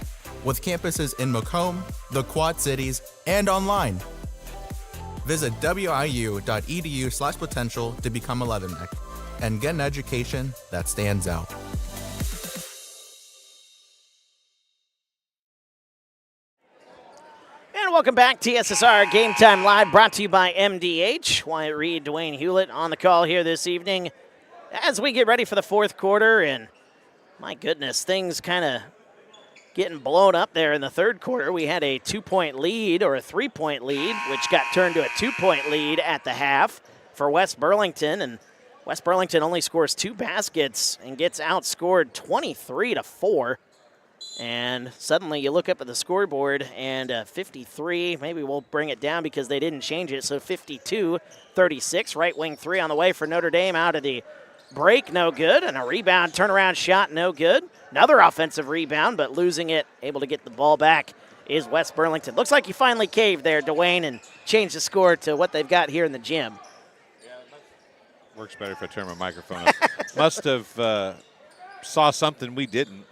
with campuses in Macomb, the Quad Cities, and online. Visit wiu.edu/potential to become a Leatherneck and get an education that stands out. And welcome back, TSSR Game Time Live, brought to you by MDH. Wyatt Reed, Dwayne Hulett on the call here this evening as we get ready for the fourth quarter. And my goodness, things kind of getting blown up there in the third quarter. We had a 2-point lead or a 3-point lead, which got turned to a 2-point lead at the half for West Burlington. And West Burlington only scores 2 baskets and gets outscored 23-4. And suddenly you look up at the scoreboard and 53, maybe we'll bring it down because they didn't change it. So 52-36, right wing 3 on the way for Notre Dame out of the break, no good. And a rebound, turnaround shot, no good. Another offensive rebound, but losing it, able to get the ball back is West Burlington. Looks like you finally caved there, Dwayne, and changed the score to what they've got here in the gym. Works better if I turn my microphone up. Must have saw something we didn't.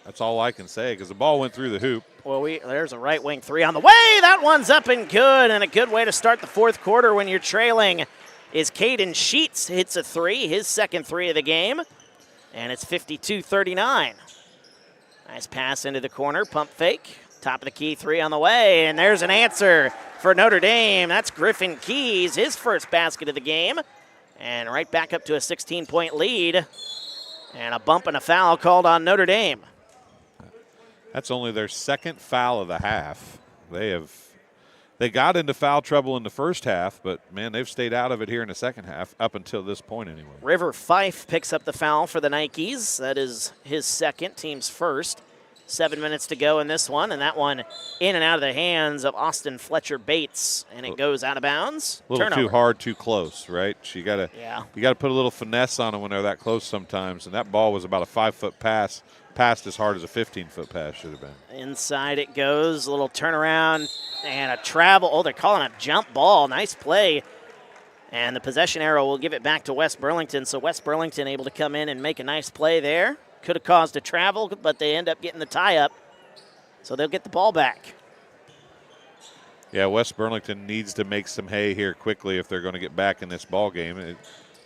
That's all I can say because the ball went through the hoop. Well, there's a right wing 3 on the way. That one's up and good, and a good way to start the fourth quarter when you're trailing is Caden Sheets hits a 3, his second 3 of the game, and it's 52-39. Nice pass into the corner, pump fake, top of the key 3 on the way, and there's an answer for Notre Dame. That's Griffin Keys, his first basket of the game, and right back up to a 16-point lead, and a bump and a foul called on Notre Dame. That's only their second foul of the half. They got into foul trouble in the first half, but, man, they've stayed out of it here in the second half up until this point anyway. River Fife picks up the foul for the Nikes. That is his second, team's first. 7 minutes to go in this one, and that one in and out of the hands of Austin Fletcher Bates, and it goes out of bounds. A little Turnover. too hard, too close, right? You got to put a little finesse on them when they're that close sometimes, and that ball was about a 5-foot pass, passed as hard as a 15-foot pass should have been. Inside it goes, a little turnaround and a travel. Oh, they're calling a jump ball. Nice play. And the possession arrow will give it back to West Burlington. So West Burlington able to come in and make a nice play there. Could have caused a travel, but they end up getting the tie-up. So they'll get the ball back. Yeah, West Burlington needs to make some hay here quickly if they're going to get back in this ball game.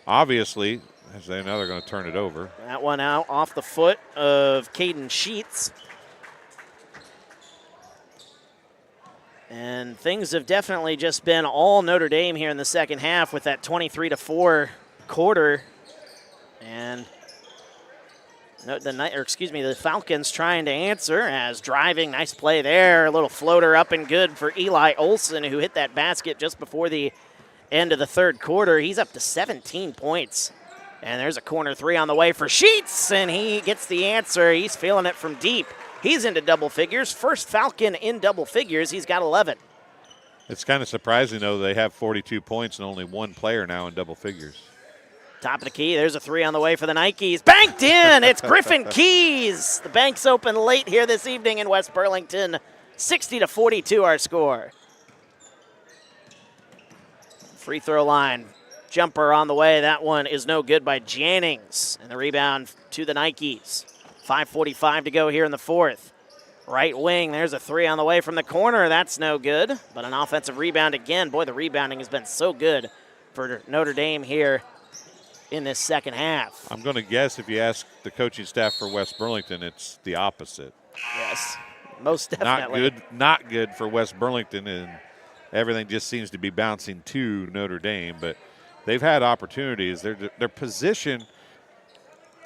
Obviously, as they know, they're going to turn it over. That one out off the foot of Caden Sheets. And things have definitely just been all Notre Dame here in the second half with that 23-4 quarter. And the Falcons trying to answer as driving. Nice play there. A little floater up and good for Eli Olson, who hit that basket just before the end of the third quarter. He's up to 17 points. And there's a corner three on the way for Sheets, and he gets the answer. He's feeling it from deep. He's into double figures. First Falcon in double figures. He's got 11. It's kind of surprising, though, they have 42 points and only one player now in double figures. Top of the key. There's a three on the way for the Nikes. Banked in. It's Griffin Keys. The bank's open late here this evening in West Burlington. 60-42 our score. Free throw line. Jumper on the way. That one is no good by Jannings. And the rebound to the Nikes. 5:45 to go here in the fourth. Right wing, there's a three on the way from the corner. That's no good. But an offensive rebound again. Boy, the rebounding has been so good for Notre Dame here in this second half. I'm going to guess if you ask the coaching staff for West Burlington, it's the opposite. Yes, most definitely. Not good for West Burlington, and everything just seems to be bouncing to Notre Dame. But they've had opportunities. Their position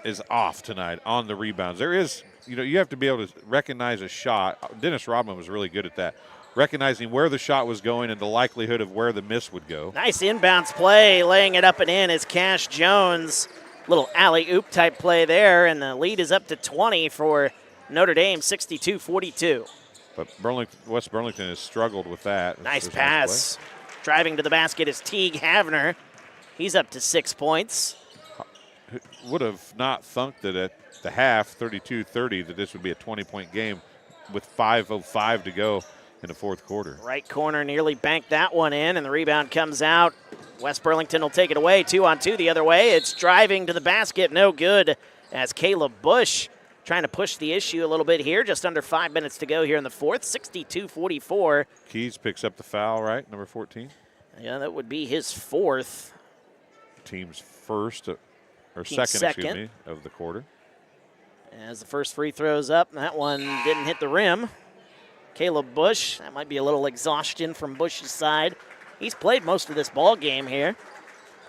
is off tonight on the rebounds. There is, you have to be able to recognize a shot. Dennis Rodman was really good at that, recognizing where the shot was going and the likelihood of where the miss would go. Nice inbounds play, laying it up and in is Cash Jones. Little alley-oop type play there, and the lead is up to 20 for Notre Dame, 62-42. But West Burlington has struggled with that. Nice pass. Driving to the basket is Teague Havner. He's up to 6 points. Would have not thunk that at the half, 32-30, that this would be a 20-point game with 5:05 to go in the fourth quarter. Right corner nearly banked that one in, and the rebound comes out. West Burlington will take it away, 2-on-2 the other way. It's driving to the basket, no good, as Caleb Bush trying to push the issue a little bit here. Just under 5 minutes to go here in the fourth, 62-44. Keys picks up the foul, right, number 14? Yeah, that would be his fourth. Team's first, or Team's second, of the quarter. As the first free throw's up, that one didn't hit the rim. Caleb Bush, that might be a little exhaustion from Bush's side. He's played most of this ball game here.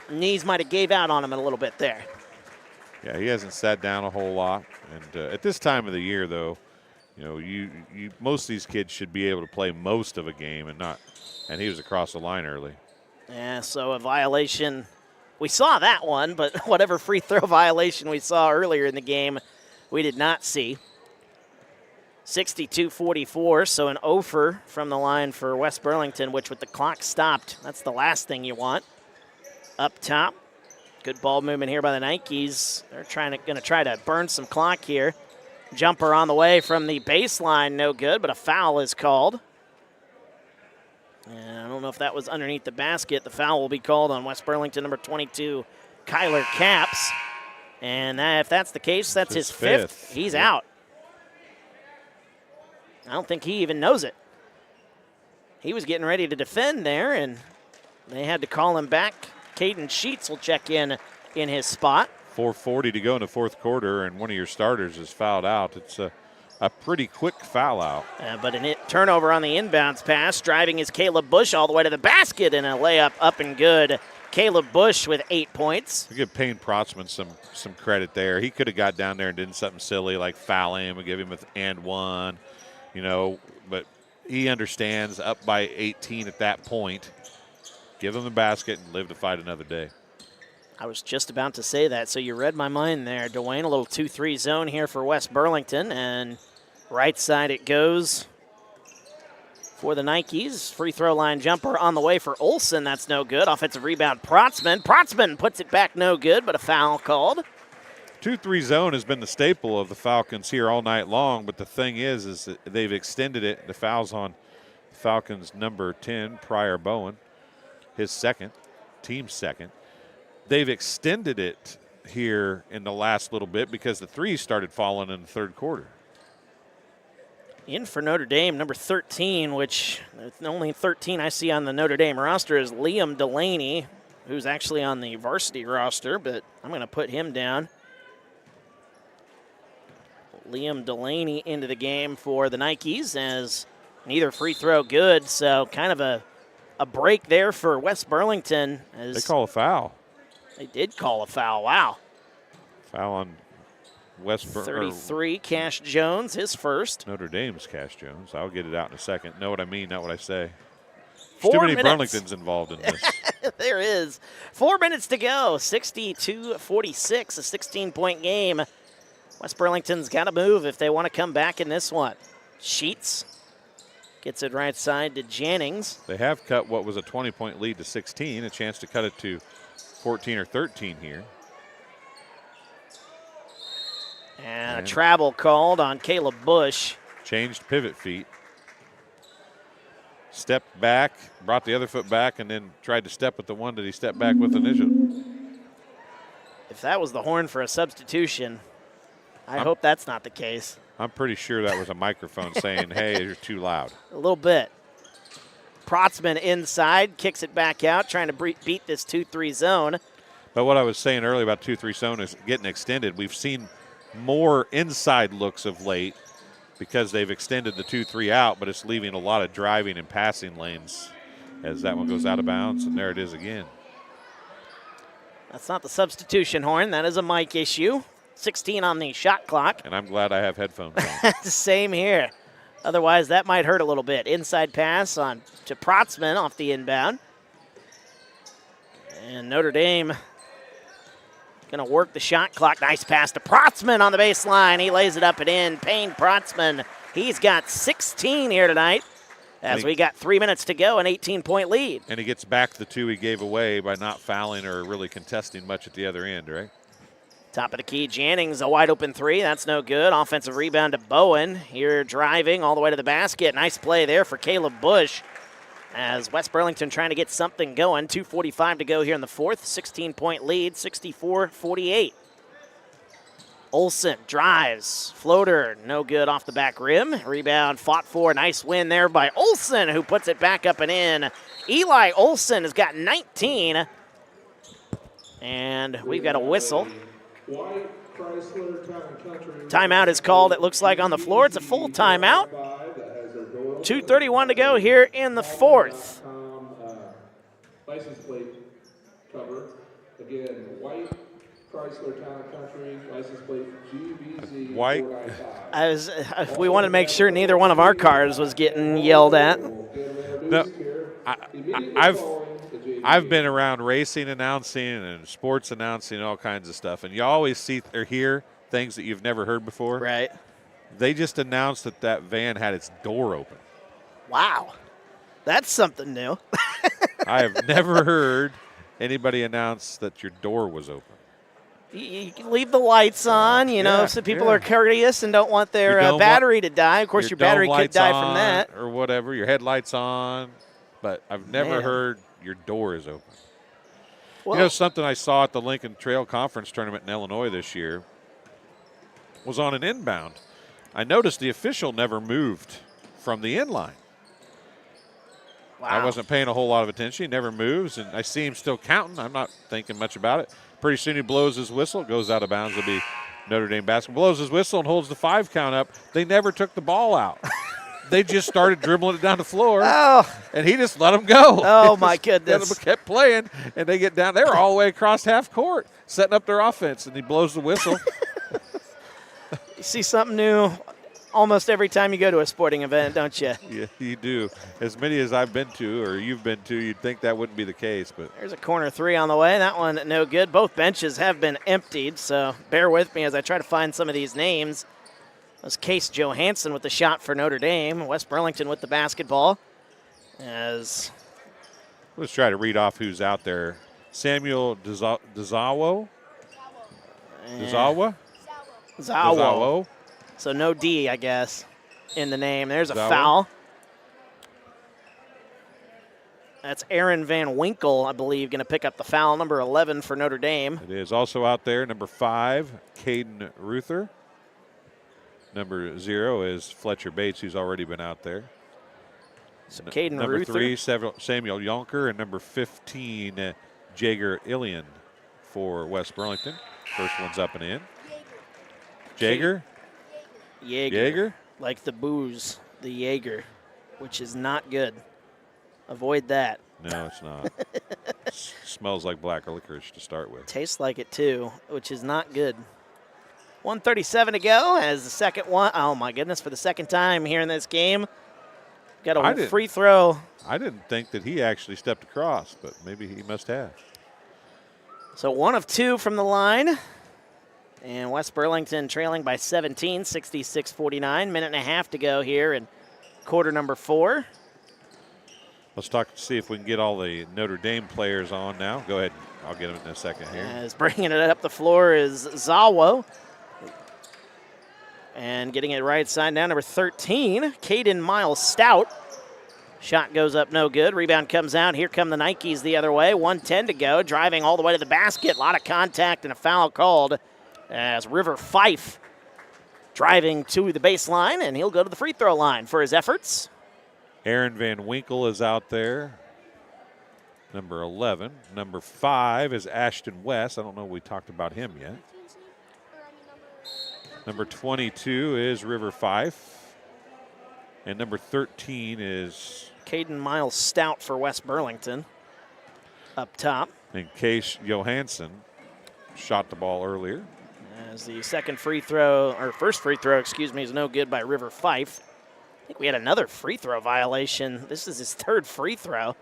Knees might have gave out on him a little bit there. Yeah, he hasn't sat down a whole lot. And at this time of the year, though, most of these kids should be able to play most of a game and he was across the line early. Yeah, so a violation. We saw that one, but whatever free throw violation we saw earlier in the game, we did not see. 62-44, so an offer from the line for West Burlington, which with the clock stopped, that's the last thing you want. Up top, good ball movement here by the Nikes. They're going to try to burn some clock here. Jumper on the way from the baseline, no good, but a foul is called. And I don't know if that was underneath the basket. The foul will be called on West Burlington, number 22, Kyler Capps. And if that's the case, that's his fifth. He's out. I don't think he even knows it. He was getting ready to defend there, and they had to call him back. Caden Sheets will check in his spot. 4:40 to go in the fourth quarter, and one of your starters is fouled out. It's a pretty quick foul out. But a turnover on the inbounds pass. Driving is Caleb Bush all the way to the basket, and a layup up and good. Caleb Bush with 8 points. We give Payne Protzman some credit there. He could have got down there and did something silly like foul him and give him an and one, but he understands up by 18 at that point. Give him the basket and live to fight another day. I was just about to say that, so you read my mind there, Dwayne. A little 2-3 zone here for West Burlington, and right side it goes for the Nikes. Free throw line jumper on the way for Olsen. That's no good. Offensive rebound, Protzman. Protzman puts it back, no good, but a foul called. 2-3 zone has been the staple of the Falcons here all night long, but the thing is that they've extended it. The foul's on Falcons number 10, Pryor Bowen, his second, team's second. They've extended it here in the last little bit because the threes started falling in the third quarter. In for Notre Dame, number 13, which the only 13 I see on the Notre Dame roster is Liam Delaney, who's actually on the varsity roster, but I'm going to put him down. Liam Delaney into the game for the Nikes as neither free throw good, so kind of a break there for West Burlington. As they call a foul. They did call a foul, wow. Foul on West Burlington. 33, Cash Jones, his first. Notre Dame's Cash Jones. I'll get it out in a second. Know what I mean, not what I say. 4 Too many minutes. Burlingtons involved in this. There is 4 minutes to go. 62-46, a 16-point game. West Burlington's got to move if they want to come back in this one. Sheets gets it right side to Jennings. They have cut what was a 20-point lead to 16, a chance to cut it to 14 or 13 here. And a travel called on Caleb Bush. Changed pivot feet. Stepped back, brought the other foot back, and then tried to step with the one that he stepped back with initially. If that was the horn for a substitution, I hope that's not the case. I'm pretty sure that was a microphone saying, hey, you're too loud. A little bit. Protzman inside, kicks it back out, trying to beat this 2-3 zone. But what I was saying earlier about 2-3 zone is getting extended. We've seen more inside looks of late because they've extended the 2-3 out, but it's leaving a lot of driving and passing lanes as that one goes out of bounds, and there it is again. That's not the substitution horn. That is a mic issue. 16 on the shot clock. And I'm glad I have headphones on. Same here. Otherwise, that might hurt a little bit. Inside pass on to Protzman off the inbound. And Notre Dame going to work the shot clock. Nice pass to Protzman on the baseline. He lays it up and in. Payne Protzman, he's got 16 here tonight as we got 3 minutes to go, an 18-point lead. And he gets back the two he gave away by not fouling or really contesting much at the other end, right? Top of the key, Jennings, a wide open three. That's no good. Offensive rebound to Bowen. Here driving all the way to the basket. Nice play there for Caleb Bush as West Burlington trying to get something going. 2:45 to go here in the fourth. 16-point lead, 64-48. Olsen drives. Floater, no good off the back rim. Rebound fought for. Nice win there by Olsen, who puts it back up and in. Eli Olsen has got 19. And we've got a whistle. Timeout is called, it looks like, on the floor. It's a full timeout. 2:31 to go here in the fourth. License plate cover. Again, white Chrysler Town and Country, license plate GBZ. White. We wanted to make sure neither one of our cars was getting yelled at. No, I've been around racing announcing and sports announcing and all kinds of stuff, and you always see or hear things that you've never heard before. Right. They just announced that van had its door open. Wow. That's something new. I have never heard anybody announce that your door was open. You can leave the lights on, you know, so people are courteous and don't want their battery to die. Of course, your battery could die from that. Or whatever, your headlights on. But I've never heard your door is open. Well, you know, something I saw at the Lincoln Trail Conference Tournament in Illinois this year was on an inbound. I noticed the official never moved from the inline. Wow. I wasn't paying a whole lot of attention. He never moves, and I see him still counting. I'm not thinking much about it. Pretty soon he blows his whistle, goes out of bounds. It'll be Notre Dame basketball. Blows his whistle and holds the 5 count up. They never took the ball out. They just started dribbling it down the floor, and he just let them go. Oh, my goodness. Kept playing, and they get down. They were all the way across half court, setting up their offense, and he blows the whistle. You see something new almost every time you go to a sporting event, don't you? Yeah, you do. As many as I've been to or you've been to, you'd think that wouldn't be the case. But there's a corner 3 on the way. That one no good. Both benches have been emptied, so bear with me as I try to find some of these names. That was Case Johansson with the shot for Notre Dame. West Burlington with the basketball. Let's try to read off who's out there. Samuel Dezawo? Zawo. So no D, I guess, in the name. There's a Zawo. foul. That's Aaron Van Winkle, I believe, going to pick up the foul, number 11 for Notre Dame. It is also out there, number 5, Caden Ruther. Number 0 is Fletcher Bates, who's already been out there. So Caden number Ruther. 3, Samuel Yonker, and number 15, Jager Ilian for West Burlington. First one's up and in. Jager? Jaeger. Like the booze, the Jaeger, which is not good. Avoid that. No, it's not. Smells like black licorice to start with. Tastes like it too, which is not good. 1:37 to go as the second one. Oh my goodness, for the second time here in this game. Got a free throw. I didn't think that he actually stepped across, but maybe he must have. So 1 of 2 from the line. And West Burlington trailing by 17, 66-49. Minute and a half to go here in quarter number 4. Let's see if we can get all the Notre Dame players on now. Go ahead. I'll get them in a second here. As bringing it up the floor is Zawo. And getting it right side down, number 13, Caden Miles Stout. Shot goes up no good. Rebound comes out. Here come the Nikes the other way. 1:10 to go. Driving all the way to the basket. A lot of contact and a foul called as River Fife driving to the baseline, and he'll go to the free throw line for his efforts. Aaron Van Winkle is out there. Number 11. Number 5 is Ashton West. I don't know if we talked about him yet. Number 22 is River Fife. And number 13 is Caden Miles Stout for West Burlington up top. And Case Johansson shot the ball earlier. As the first free throw, is no good by River Fife. I think we had another free throw violation. This is his 3rd free throw.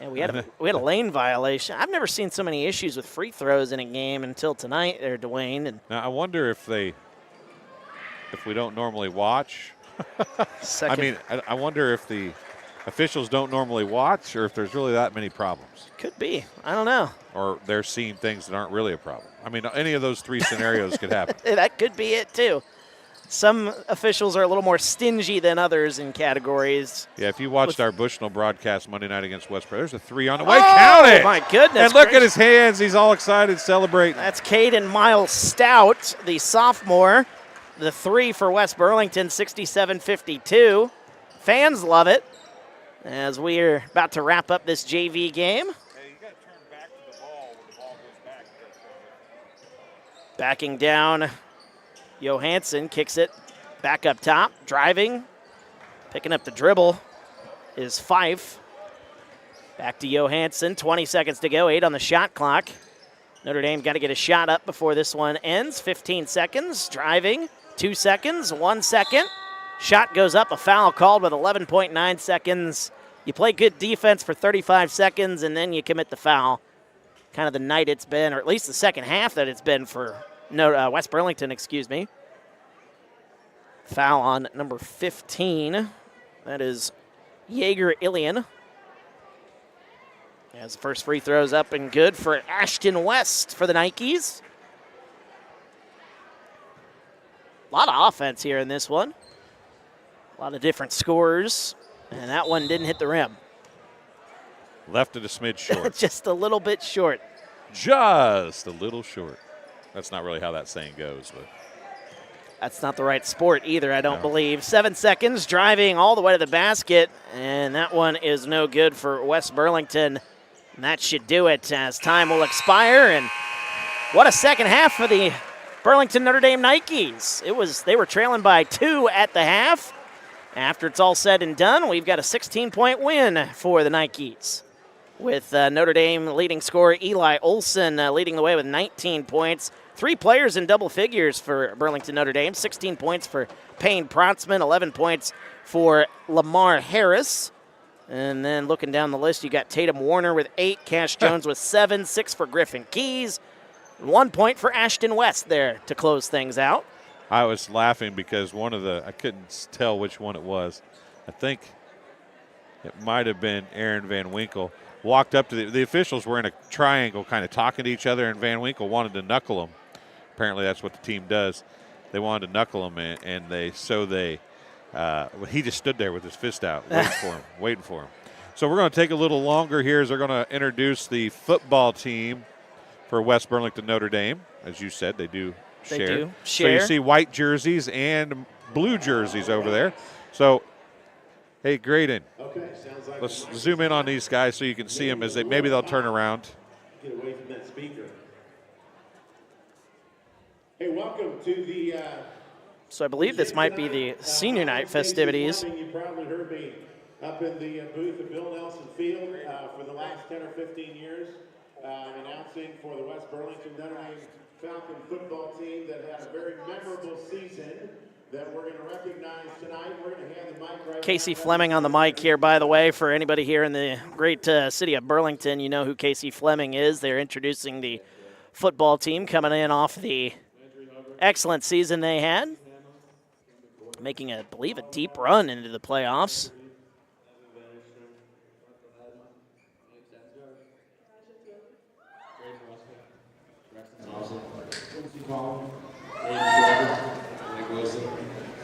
And we had a lane violation. I've never seen so many issues with free throws in a game until tonight there, Dwayne. And now I wonder if we don't normally watch. I wonder if the officials don't normally watch or if there's really that many problems. Could be. I don't know. Or they're seeing things that aren't really a problem. I mean, any of those 3 scenarios could happen. That could be it, too. Some officials are a little more stingy than others in categories. Yeah, if you watched our Bushnell broadcast Monday night against West Prairie, there's a 3 on the way. Count it! Oh, my goodness. And look at his hands. He's all excited, celebrating. That's Caden Miles Stout, the sophomore. The 3 for West Burlington, 67-52. Fans love it as we are about to wrap up this JV game. Hey, you got to turn back to the ball when the ball goes back. Backing down, Johansson kicks it back up top, driving, picking up the dribble is Fife. Back to Johansson, 20 seconds to go, 8 on the shot clock. Notre Dame got to get a shot up before this one ends. 15 seconds, driving, 2 seconds, 1 second. Shot goes up, a foul called with 11.9 seconds. You play good defense for 35 seconds, and then you commit the foul. Kind of the night it's been, or at least the second half that it's been for West Burlington, Foul on number 15. That is Jaeger Ilian. As the first free throw's up and good for Ashton West for the Nikes. A lot of offense here in this one. A lot of different scores, and that one didn't hit the rim. Left it a smidge short. Just a little bit short. Just a little short. That's not really how that saying goes, but that's not the right sport either, I don't believe. 7 seconds, driving all the way to the basket, and that one is no good for West Burlington. And that should do it as time will expire. And what a second half for the Burlington Notre Dame Nikes. They were trailing by 2 at the half. After it's all said and done, we've got a 16-point win for the Nikes, with Notre Dame leading scorer Eli Olson leading the way with 19 points. 3 players in double figures for Burlington Notre Dame. 16 points for Payne Protzman, 11 points for Lamar Harris. And then looking down the list, you got Tatum Warner with 8, Cash Jones with 7, 6 for Griffin Keys, 1 point for Ashton West there to close things out. I was laughing because I couldn't tell which one it was. I think it might have been Aaron Van Winkle. Walked up to the officials were in a triangle kind of talking to each other, and Van Winkle wanted to knuckle him. Apparently that's what the team does. They wanted to knuckle him, and he just stood there with his fist out, waiting for him. So we're going to take a little longer here as they're going to introduce the football team for West Burlington Notre Dame. As you said, they do share. So you see white jerseys and blue jerseys over there. So, hey, Graydon, let's zoom in on these guys so you can see them as maybe they'll turn around. Get away from that speaker. Hey, welcome to the... So I believe this might be the senior night festivities. You probably heard me up in the booth at Bill Nelson Field for the last 10 or 15 years, announcing for the West Burlington Notre Dame Falcon football team that had a very memorable season that we're going to recognize tonight. We're going to hand the mic right Casey back. Fleming on the mic here, by the way. For anybody here in the great city of Burlington, you know who Casey Fleming is. They're introducing the football team coming in off the excellent season they had, making, I believe, a deep run into the playoffs.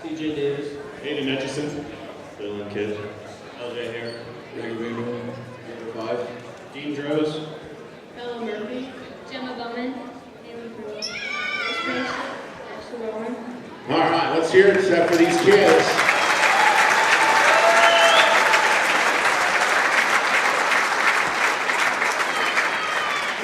CJ Davis, Hayden Etchison, Dylan Kidd, LJ Hare, Greg Reno, number 5, Dean Droz, Ella Murphy, Gemma Bowman, Haley Brewer, Ashley Rowan. All right, let's hear it for these kids.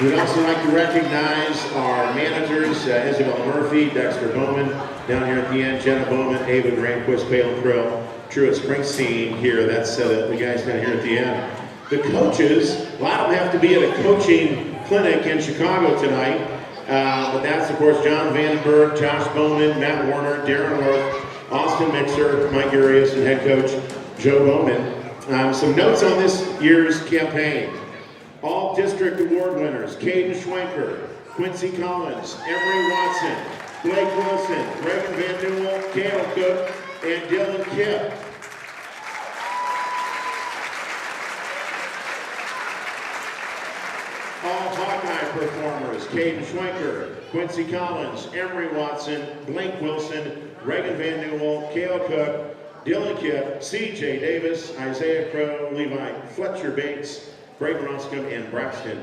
We'd also like to recognize our managers, Isabel Murphy, Dexter Bowman, down here at the end, Jenna Bowman, Ava Granquist, Palin Krill, Truett Springsteen here. That's the guys down here at the end. The coaches, a lot of them have to be at a coaching clinic in Chicago tonight. But that's, of course, John Vandenberg, Josh Bowman, Matt Warner, Darren Worth, Austin Mixer, Mike Urias, and head coach Joe Bowman. Some notes on this year's campaign. All district award winners: Caden Schwenker, Quincy Collins, Emery Watson, Blake Wilson, Reagan Van Newell, Cale Cook, and Dylan Kipp. All Hawkeye performers: Caden Schwenker, Quincy Collins, Emery Watson, Blake Wilson, Reagan Van Newell, Cale Cook, Dylan Kipp, C.J. Davis, Isaiah Crow, Levi Fletcher Bates, Greg Roscom, and Braxton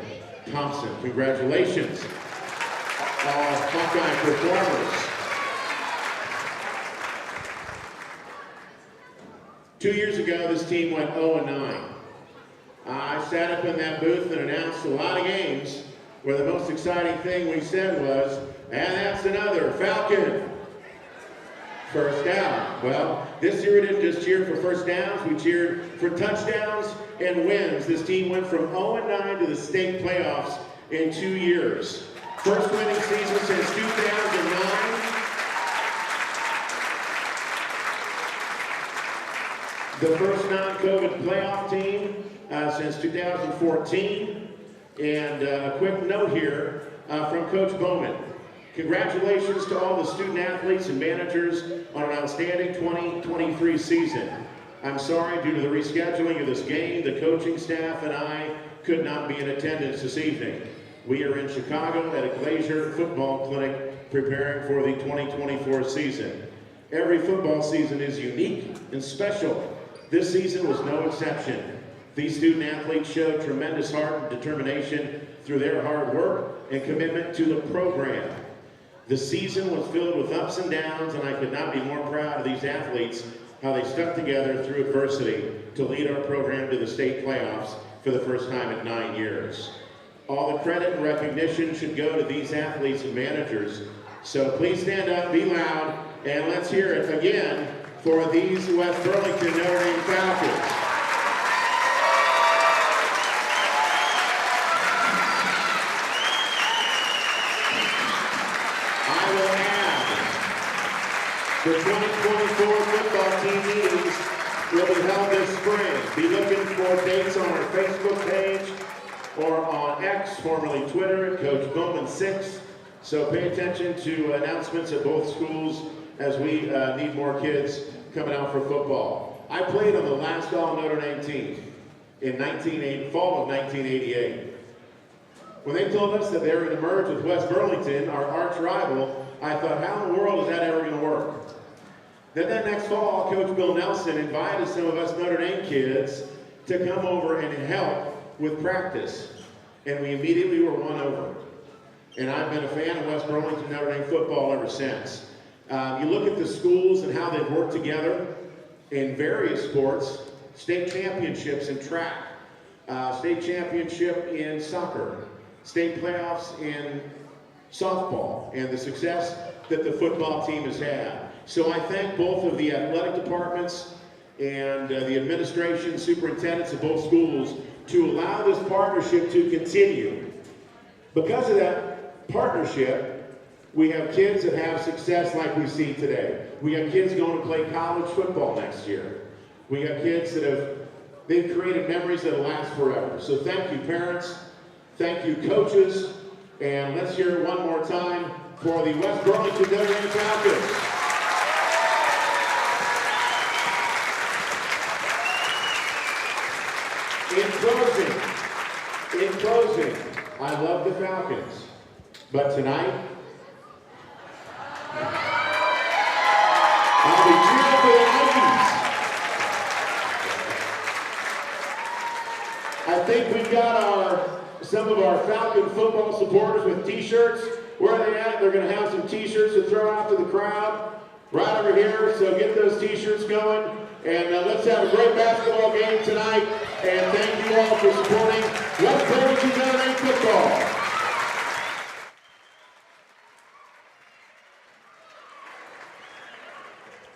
Thompson. Congratulations, all Hawkeye performers. 2 years ago, this team went 0-9. I sat up in that booth and announced a lot of games where the most exciting thing we said was, and that's another Falcon first down. Well, this year we didn't just cheer for first downs, we cheered for touchdowns and wins. This team went from 0-9 to the state playoffs in 2 years. First winning season since 2009. The first non-COVID playoff team since 2014. And a quick note here from Coach Bowman. Congratulations to all the student athletes and managers on an outstanding 2023 season. I'm sorry, due to the rescheduling of this game, the coaching staff and I could not be in attendance this evening. We are in Chicago at a Glacier football clinic preparing for the 2024 season. Every football season is unique and special. This season was no exception. These student athletes showed tremendous heart and determination through their hard work and commitment to the program. The season was filled with ups and downs, and I could not be more proud of these athletes, how they stuck together through adversity to lead our program to the state playoffs for the first time in 9 years. All the credit and recognition should go to these athletes and managers. So please stand up, be loud, and let's hear it again for these West Burlington Notre Dame Falcons. The 2024 football team meetings will be held this spring. Be looking for dates on our Facebook page or on X, formerly Twitter, Coach Bowman 6. So pay attention to announcements at both schools as we need more kids coming out for football. I played on the last all Notre Dame team in fall of 1988. When they told us that they were going to merge with West Burlington, our arch rival, I thought, how in the world is that ever going to work? Then that next fall, Coach Bill Nelson invited some of us Notre Dame kids to come over and help with practice. And we immediately were won over. And I've been a fan of West Burlington Notre Dame football ever since. You look at the schools and how they've worked together in various sports, state championships in track, state championship in soccer, state playoffs in softball, and the success that the football team has had. So I thank both of the athletic departments and the administration, superintendents of both schools to allow this partnership to continue. Because of that partnership, We have kids that have success like we see today. We have kids going to play college football next year. We have kids that they've created memories that last forever. So thank you, parents. Thank you, coaches. And let's hear it one more time for the West Burlington Notre Dame Falcons. In closing, I love the Falcons. But tonight, I'll be cheering for the Aggies. I think we've got some of our Falcon football supporters with t-shirts. Where are they at? They're going to have some t-shirts to throw out to the crowd right over here. So get those t-shirts going. And let's have a great basketball game tonight. And thank you all for supporting West Burlington Notre Dame football.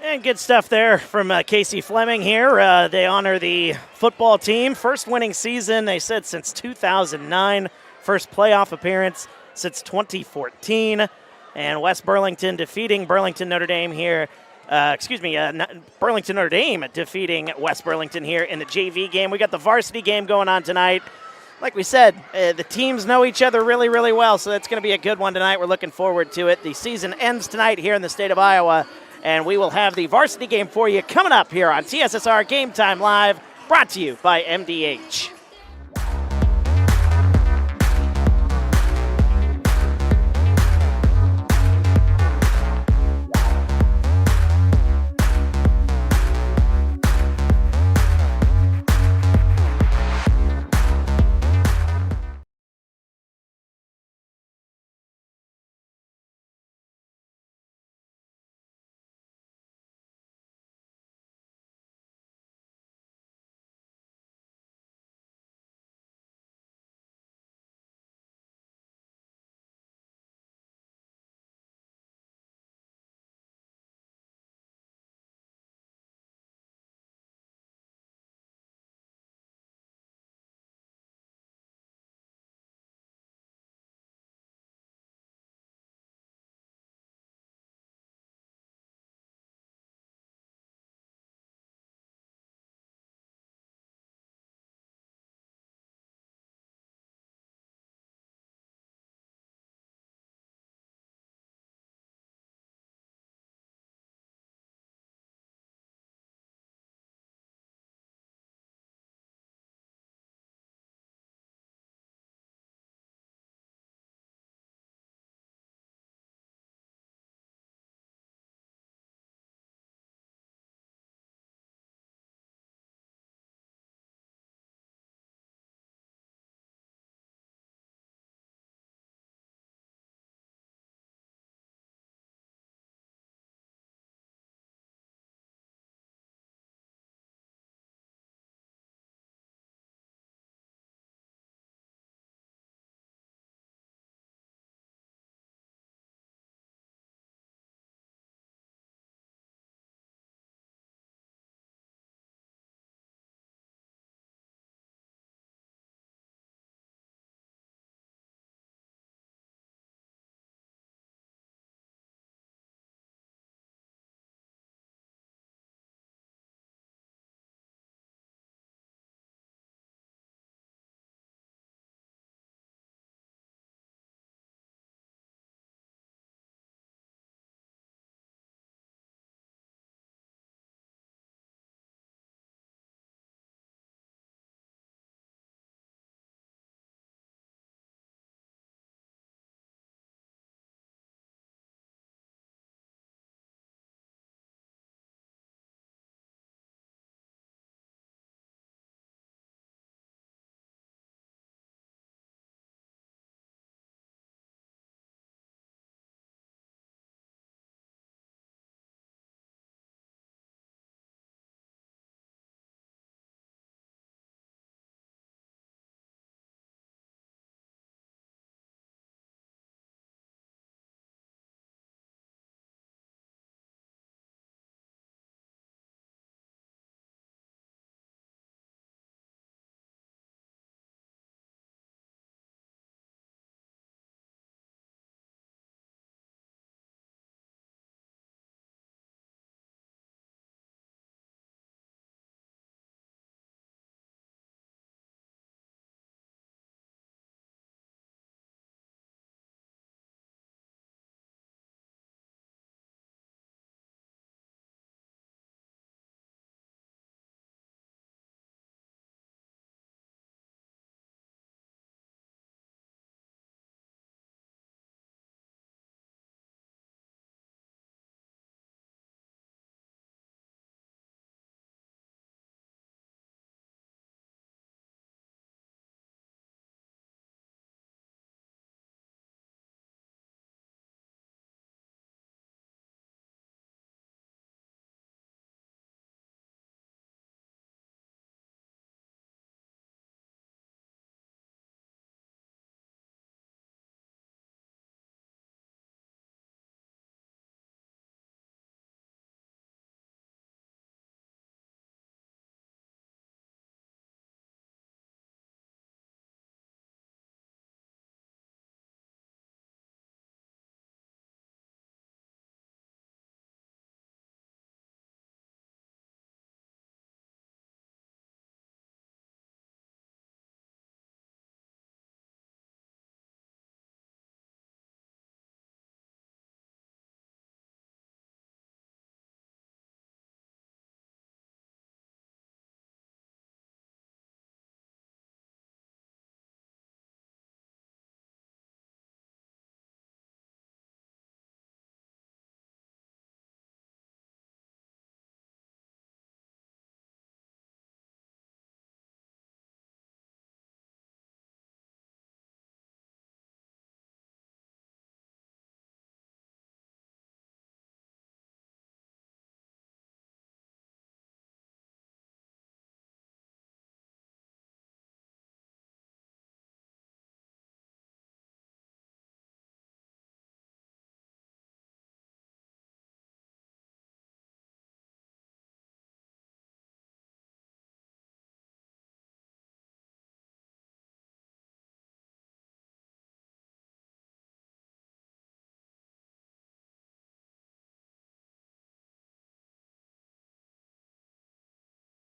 And good stuff there from Casey Fleming here. They honor the football team. First winning season, they said, since 2009. First playoff appearance since 2014. And West Burlington defeating Burlington Notre Dame here. Burlington Notre Dame defeating West Burlington here in the JV game. We got the varsity game going on tonight. Like we said, the teams know each other really, really well, so that's going to be a good one tonight. We're looking forward to it. The season ends tonight here in the state of Iowa, and we will have the varsity game for you coming up here on TSSR Game Time Live, brought to you by MDH.